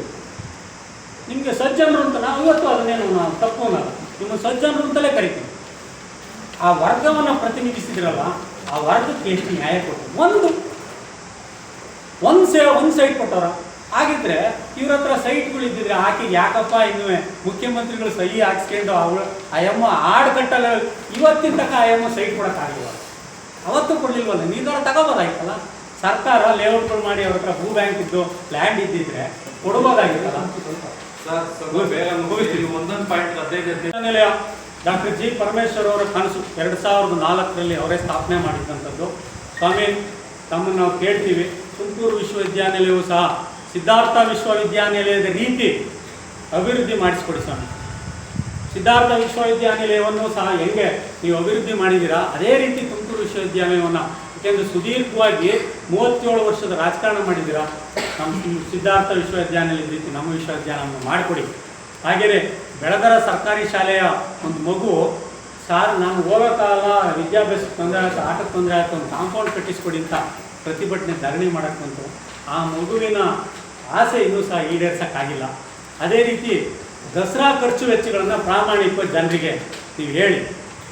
ನಿಮಗೆ ಸಜ್ಜನರು ಅಂತ ನಾವು ಇವತ್ತು ಅದನ್ನೇನು ನಾವು ತಪ್ಪು ಅನ್ನಲ್ಲ, ನಿಮ್ಮ ಸಜ್ಜನರು ಅಂತಲೇ ಕರಿತೀವಿ. ಆ ವರ್ಗವನ್ನು ಪ್ರತಿನಿಧಿಸಿದ್ರಲ್ಲ, ಆ ವರ್ಗಕ್ಕೆ ಎಷ್ಟು ನ್ಯಾಯ ಕೊಟ್ಟು ಒಂದು ಸೈಟ್ ಕೊಟ್ಟವ್ರ ಆಗಿದ್ರೆ ಇವ್ರ ಹತ್ರ ಸೈಟ್ಗಳಿದ್ದಿದ್ರೆ ಆಕೆಗೆ ಯಾಕಪ್ಪ ಇನ್ನೂ ಮುಖ್ಯಮಂತ್ರಿಗಳು ಸಹಿ ಹಾಕ್ಸ್ಕೊಂಡು ಅವಳು ಅಯ್ಯಮ್ಮ ಆಡು ಕಟ್ಟಲ್ಲ. ಇವತ್ತಿನ ತನಕ ಅಯ್ಯಮ್ಮ ಸೈಟ್ ಕೊಡೋಕ್ಕಾಗಿಲ್ಲ, ಅವತ್ತು ಕೊಡಲಿಲ್ವಲ್ಲ, ನಿರ್ಧಾರ ತಗೋಬೋದಾಯ್ತಲ್ಲ. ಸರ್ಕಾರ ಲೇಔಟ್ಗಳು ಮಾಡಿ ಅವ್ರ ಹತ್ರ ಭೂ ಬ್ಯಾಂಕ್ ಇದ್ದು ಲ್ಯಾಂಡ್ ಇದ್ದಿದ್ರೆ ಕೊಡಬಹುದಾಗಿತ್ತಲ್ಲ. ಡಾಕ್ಟರ್ ಜಿ ಪರಮೇಶ್ವರ್ ಅವರ ಕನಸು 2004ರಲ್ಲಿ ಅವರೇ ಸ್ಥಾಪನೆ ಮಾಡಿದಂಥದ್ದು. ಸ್ವಾಮಿ, ತಮ್ಮನ್ನು ನಾವು ಕೇಳ್ತೀವಿ, ತುಮಕೂರು ವಿಶ್ವವಿದ್ಯಾನಿಲಯವು ಸಹ ಸಿದ್ಧಾರ್ಥ ವಿಶ್ವವಿದ್ಯಾನಿಲಯದ ರೀತಿ ಅಭಿವೃದ್ಧಿ ಮಾಡಿಸ್ಕೊಡಿ ಸ್ವಾಮಿ. ಸಿದ್ಧಾರ್ಥ ವಿಶ್ವವಿದ್ಯಾನಿಲಯವನ್ನು ಸಹ ಹೆಂಗೆ ನೀವು ಅಭಿವೃದ್ಧಿ ಮಾಡಿದ್ದೀರಾ ಅದೇ ರೀತಿ ತುಮಕೂರು ವಿಶ್ವವಿದ್ಯಾನಿಲಯವನ್ನು, ಯಾಕೆಂದರೆ ಸುದೀರ್ಘವಾಗಿ 37 ವರ್ಷದ ರಾಜಕಾರಣ ಮಾಡಿದ್ದೀರಾ. ನಮ್ಮ ಸಿದ್ಧಾರ್ಥ ವಿಶ್ವವಿದ್ಯಾನಿಲಯದ ರೀತಿ ನಮ್ಮ ವಿಶ್ವವಿದ್ಯಾಲಯವನ್ನು ಮಾಡಿಕೊಡಿ. ಹಾಗೆಯೇ ಬೆಳಗರ ಸರ್ಕಾರಿ ಶಾಲೆಯ ಒಂದು ಮಗು, ಸಾರ್ ನಾನು ಹೋಗೋಕ್ಕಾಗಲ್ಲ, ವಿದ್ಯಾಭ್ಯಾಸಕ್ಕೆ ತೊಂದರೆ ಆಯಿತು, ಆಟಕ್ಕೆ ತೊಂದರೆ ಆಯಿತು, ಒಂದು ಕಾಂಪೌಂಡ್ ಕಟ್ಟಿಸ್ಕೊಡಿ ಅಂತ ಪ್ರತಿಭಟನೆ ಧರಣಿ ಮಾಡೋಕ್ಕೆ ಬಂತು. ಆ ಮಗುವಿನ ಆಸೆ ಇನ್ನೂ ಸಹ ಈಡೇರ್ಸೋಕ್ಕಾಗಿಲ್ಲ. ಅದೇ ರೀತಿ ದಸರಾ ಖರ್ಚು ವೆಚ್ಚಗಳನ್ನು ಪ್ರಾಮಾಣಿಕ ಜನರಿಗೆ ನೀವು ಹೇಳಿ.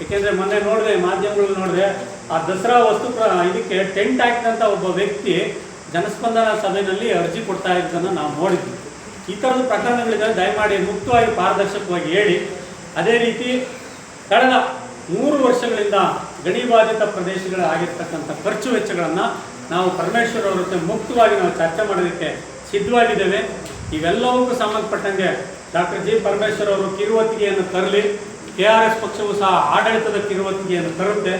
ಏಕೆಂದರೆ ಮೊನ್ನೆ ನೋಡಿದೆ, ಮಾಧ್ಯಮಗಳು ನೋಡಿದೆ, ಆ ದಸರಾ ವಸ್ತು ಇದಕ್ಕೆ ಟೆಂಟ್ ಹಾಕಿದಂಥ ಒಬ್ಬ ವ್ಯಕ್ತಿ ಜನಸ್ಪಂದನ ಸಭೆಯಲ್ಲಿ ಅರ್ಜಿ ಕೊಡ್ತಾ ಇದ್ದನ್ನು ನಾವು ನೋಡಿದ್ವಿ. ಈ ಥರದ ಪ್ರಕರಣಗಳಿದ್ದರೆ ದಯಮಾಡಿ ಮುಕ್ತವಾಗಿ ಪಾರದರ್ಶಕವಾಗಿ ಹೇಳಿ. ಅದೇ ರೀತಿ ಕಳೆದ 3 ವರ್ಷಗಳಿಂದ ಗಣಿಬಾಧಿತ ಪ್ರದೇಶಗಳಾಗಿರ್ತಕ್ಕಂಥ ಖರ್ಚು ವೆಚ್ಚಗಳನ್ನು ನಾವು ಪರಮೇಶ್ವರ್ ಅವರ ಜೊತೆ ಮುಕ್ತವಾಗಿ ನಾವು ಚರ್ಚೆ ಮಾಡೋದಕ್ಕೆ ಸಿದ್ಧವಾಗಿದ್ದೇವೆ. ಇವೆಲ್ಲವಕ್ಕೂ ಸಂಬಂಧಪಟ್ಟಂಗೆ ಡಾಕ್ಟರ್ ಜಿ ಪರಮೇಶ್ವರ್ ಅವರು ಕಿರುವತ್ತಿಗೆಯನ್ನು ತರಲಿ. KRS ಪಕ್ಷವು ಸಹ ಆಡಳಿತದ ಕಿರುವತ್ತಿಗೆಯನ್ನು ತರುತ್ತೆ.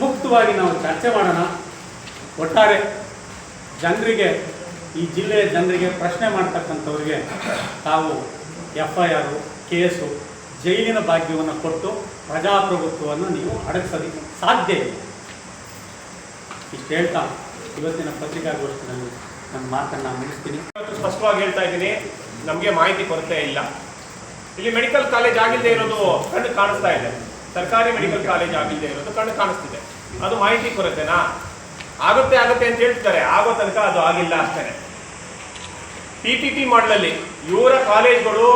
ಮುಕ್ತವಾಗಿ ನಾವು ಚರ್ಚೆ ಮಾಡೋಣ. ಒಟ್ಟಾರೆ ಜನರಿಗೆ, ಈ ಜಿಲ್ಲೆಯ ಜನರಿಗೆ ಪ್ರಶ್ನೆ ಮಾಡ್ತಕ್ಕಂಥವ್ರಿಗೆ ತಾವು FIR, ಕೇಸು, ಜೈಲಿನ ಭಾಗ್ಯವನ್ನು ಕೊಟ್ಟು ಪ್ರಜಾಪ್ರಭುತ್ವವನ್ನು ನೀವು ಅಡಗಿಸೋದಕ್ಕೆ ಸಾಧ್ಯ ಇಲ್ಲ. ಇಷ್ಟು ಹೇಳ್ತಾ ಇವತ್ತಿನ ಪತ್ರಿಕಾಗೋಷ್ಠಿಯಲ್ಲಿ ನನ್ನ ಮಾತನ್ನು ಮುಗಿಸ್ತೀನಿ. ಸ್ಪಷ್ಟವಾಗಿ ಹೇಳ್ತಾ ಇದ್ದೀನಿ, ನಮಗೆ ಮಾಹಿತಿ ಕೊರತೆ ಇಲ್ಲ. ಇಲ್ಲಿ ಮೆಡಿಕಲ್ ಕಾಲೇಜ್ ಆಗಿಲ್ಲದೆ ಇರೋದು ಕಣ್ಣು ಕಾಣಿಸ್ತಾ ಇದೆ. ಸರ್ಕಾರಿ ಮೆಡಿಕಲ್ ಕಾಲೇಜ್ ಆಗಿಲ್ಲದೆ ಇರೋದು ಕಣ್ಣು ಕಾಣಿಸ್ತಿದೆ. ಅದು ಮಾಹಿತಿ ಕೊರತೆನಾ? ಆಗುತ್ತೆ ಅಂತ ಹೇಳ್ತಾರೆ, ಆಗೋ ತನಕ ಅದು ಆಗಿಲ್ಲ ಅಷ್ಟೇ. PPP ಮಾಡಲಲ್ಲಿ ಇವರ ಕಾಲೇಜ್ಗಳು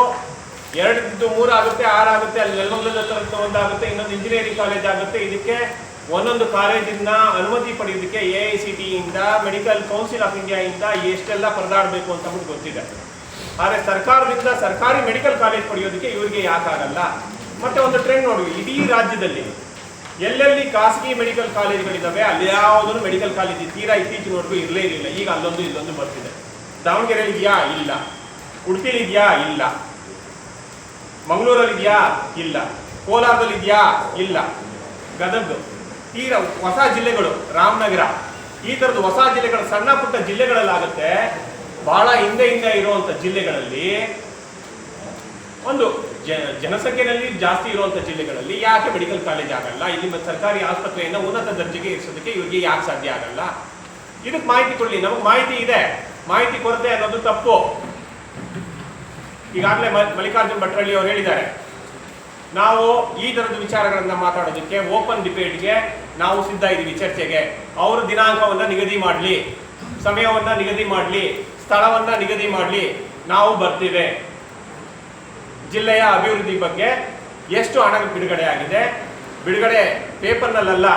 2, 3 ಆಗುತ್ತೆ, 6 ಆಗುತ್ತೆ, ಅಲ್ಲಿ ನೆಲಮಂಗಲದ ಒಂದಾಗುತ್ತೆ, ಇನ್ನೊಂದು ಇಂಜಿನಿಯರಿಂಗ್ ಕಾಲೇಜ್ ಆಗುತ್ತೆ. ಇದಕ್ಕೆ ಒಂದೊಂದು ಕಾಲೇಜಿನ ಅನುಮತಿ ಪಡೆಯೋದಕ್ಕೆ AICTE ಇಂದ, ಮೆಡಿಕಲ್ ಕೌನ್ಸಿಲ್ ಆಫ್ ಇಂಡಿಯಾ ಇಂದ ಎಷ್ಟೆಲ್ಲ ಪರದಾಡಬೇಕು ಅಂತ ಗೊತ್ತಿದೆ. ಆದರೆ ಸರ್ಕಾರದಿಂದ ಸರ್ಕಾರಿ ಮೆಡಿಕಲ್ ಕಾಲೇಜ್ ಪಡೆಯೋದಕ್ಕೆ ಇವರಿಗೆ ಯಾಕಾಗಲ್ಲ? ಮತ್ತೆ ಒಂದು ಟ್ರೆಂಡ್ ನೋಡಿ, ಇಡೀ ರಾಜ್ಯದಲ್ಲಿ ಎಲ್ಲೆಲ್ಲಿ ಖಾಸಗಿ ಮೆಡಿಕಲ್ ಕಾಲೇಜ್ಗಳಿದ್ದಾವೆ ಅಲ್ಲಿ ಯಾವುದೂ ಮೆಡಿಕಲ್ ಕಾಲೇಜ್ ತೀರಾ ಇತ್ತೀಚಿನವರೆಗೂ ಇರಲೇ ಇರಲಿಲ್ಲ. ಈಗ ಅಲ್ಲೊಂದು ಇಲ್ಲೊಂದು ಬರ್ತಿದೆ. ದಾವಣಗೆರೆಯಲ್ಲಿ ಇದೆಯಾ? ಇಲ್ಲ. ಉಡುಪಿಲಿ ಇದೆಯಾ? ಇಲ್ಲ. ಮಂಗಳೂರಲ್ಲಿ ಇದೆಯಾ? ಇಲ್ಲ. ಕೋಲಾರದಲ್ಲಿ ಇದೆಯಾ? ಇಲ್ಲ. ಗದಗ, ತೀರಾ ಹೊಸ ಜಿಲ್ಲೆಗಳು, ರಾಮನಗರ, ಈ ಥರದ್ದು ಹೊಸ ಜಿಲ್ಲೆಗಳು, ಸಣ್ಣ ಪುಟ್ಟ ಜಿಲ್ಲೆಗಳಲ್ಲಾಗುತ್ತೆ. ಬಹಳ ಹಿಂದೆ ಇರುವಂಥ ಜಿಲ್ಲೆಗಳಲ್ಲಿ, ಒಂದು ಜನಸಂಖ್ಯೆಯಲ್ಲಿ ಜಾಸ್ತಿ ಇರುವಂಥ ಜಿಲ್ಲೆಗಳಲ್ಲಿ ಯಾಕೆ ಮೆಡಿಕಲ್ ಕಾಲೇಜ್ ಆಗಲ್ಲ? ಇಲ್ಲಿ ಸರ್ಕಾರಿ ಆಸ್ಪತ್ರೆಯನ್ನು ಉನ್ನತ ದರ್ಜೆಗೆ ಇರಿಸೋದಕ್ಕೆ ಇವರಿಗೆ ಯಾಕೆ ಸಾಧ್ಯ ಆಗಲ್ಲ? ಇದಕ್ಕೆ ಮಾಹಿತಿ ಕೊಡಲಿ. ನಮಗೆ ಮಾಹಿತಿ ಇದೆ, ಮಾಹಿತಿ ಕೊರತೆ ಅನ್ನೋದು ತಪ್ಪು. ಈಗಾಗಲೇ ಮಲ್ಲಿಕಾರ್ಜುನ್ ಭಟ್ರಳ್ಳಿ ಅವರು ಹೇಳಿದ್ದಾರೆ, ನಾವು ಈ ಥರದ ವಿಚಾರಗಳನ್ನು ಮಾತಾಡೋದಕ್ಕೆ, ಓಪನ್ ಡಿಬೇಟ್ಗೆ ನಾವು ಸಿದ್ಧ ಇದ್ದೀವಿ, ಚರ್ಚೆಗೆ. ಅವರು ದಿನಾಂಕವನ್ನು ನಿಗದಿ ಮಾಡಲಿ, ಸಮಯವನ್ನು ನಿಗದಿ ಮಾಡಲಿ, ಸ್ಥಳವನ್ನು ನಿಗದಿ ಮಾಡಲಿ, ನಾವು ಬರ್ತೀವಿ. ಜಿಲ್ಲೆಯ ಅಭಿವೃದ್ಧಿ ಬಗ್ಗೆ ಎಷ್ಟು ಹಣ ಬಿಡುಗಡೆ ಆಗಿದೆ, ಬಿಡುಗಡೆ ಪೇಪರ್ನಲ್ಲ,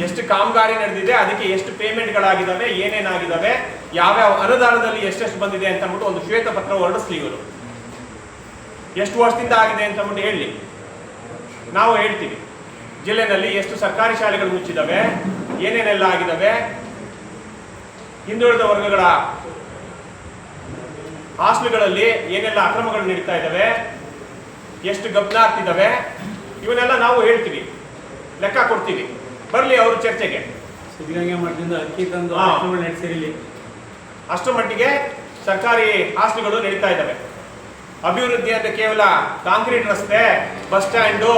ಎಷ್ಟು ಕಾಮಗಾರಿ ನಡೆದಿದೆ, ಅದಕ್ಕೆ ಎಷ್ಟು ಪೇಮೆಂಟ್ಗಳಾಗಿದ್ದಾವೆ, ಏನೇನಾಗಿದ್ದಾವೆ, ಯಾವ್ಯಾವ ಅನುದಾನದಲ್ಲಿ ಎಷ್ಟೆಷ್ಟು ಬಂದಿದೆ ಅಂತ ಅಂದ್ಬಿಟ್ಟು ಒಂದು ಶ್ವೇತಪತ್ರ ಹೊರಡಿಸ್ಲಿ. ಇವರು ಎಷ್ಟು ವರ್ಷದಿಂದ ಆಗಿದೆ ಅಂತ ಅಂದ್ಬಿಟ್ಟು ಹೇಳಿ. ನಾವು ಹೇಳ್ತೀವಿ ಜಿಲ್ಲೆನಲ್ಲಿ ಎಷ್ಟು ಸರ್ಕಾರಿ ಶಾಲೆಗಳು ಮುಚ್ಚಿದ್ದಾವೆ, ಏನೇನೆಲ್ಲ ಆಗಿದ್ದಾವೆ, ಹಿಂದುಳಿದ ವರ್ಗಗಳ ಹಾಸ್ಟೆಲ್ಗಳಲ್ಲಿ ಏನೆಲ್ಲ ಅಕ್ರಮಗಳು ನಡೀತಾ ಇದ್ದಾವೆ, ಎಷ್ಟು ಗಮನ ಆಗ್ತಿದ್ದಾವೆ, ಇವನ್ನೆಲ್ಲ ನಾವು ಹೇಳ್ತೀವಿ, ಲೆಕ್ಕ ಕೊಡ್ತೀವಿ. ಬರಲಿ ಅವರು ಚರ್ಚೆಗೆ. ಸಿದ್ಧಗಂಗೆ ಮಠದಿಂದ ಅಕ್ಕಿ ತಂದು ನಡೆಸಿರಲಿ. ಅಷ್ಟು ಮಟ್ಟಿಗೆ ಸರ್ಕಾರಿ ಹಾಸ್ಟೆಲ್ಗಳು ನಡೀತಾ ಇದ್ದಾವೆ. ಅಭಿವೃದ್ಧಿ ಅಂತ ಕೇವಲ ಕಾಂಕ್ರೀಟ್ ರಸ್ತೆ, ಬಸ್ ಸ್ಟ್ಯಾಂಡು,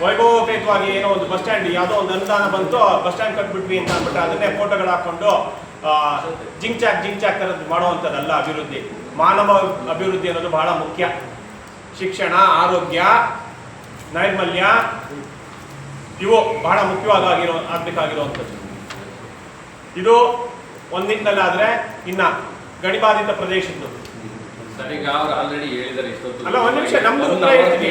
ವೈಭವೋಪೇತವಾಗಿ ಏನೋ ಒಂದು ಬಸ್ ಸ್ಟ್ಯಾಂಡ್, ಯಾವುದೋ ಒಂದು ಅನುದಾನ ಬಂತು, ಬಸ್ ಸ್ಟ್ಯಾಂಡ್ ಕಟ್ಬಿಟ್ವಿ ಅಂತ ಅಂದ್ಬಿಟ್ಟು ಅದನ್ನೇ ಫೋಟೋಗಳು ಹಾಕೊಂಡು ಜಿಂಕ್ ಚಾಕ್ ಥರದ್ದು ಮಾಡುವಂಥದ್ದಲ್ಲ ಅಭಿವೃದ್ಧಿ. ಮಾನವ ಅಭಿವೃದ್ಧಿ ಅನ್ನೋದು ಬಹಳ ಮುಖ್ಯ. ಶಿಕ್ಷಣ, ಆರೋಗ್ಯ, ನೈರ್ಮಲ್ಯ ಇವು ಬಹಳ ಮುಖ್ಯವಾಗಿ ಆಗಬೇಕಾಗಿರುವಂಥದ್ದು. ಇದು ಒಂದಿಂದಲಾದರೆ ಇನ್ನು ಗಣಿಬಾಧಿತ ಪ್ರದೇಶದ್ದು ಸರ್, ಈಗ ಅವ್ರು ಆಲ್ರೆಡಿ ಹೇಳಿದ್ದಾರೆ ಇಷ್ಟೊತ್ತು. ಅಲ್ಲ, ಒಂದು ನಿಮಿಷ, ನಮ್ದು ಉತ್ತರ ಹೇಳ್ತೀನಿ.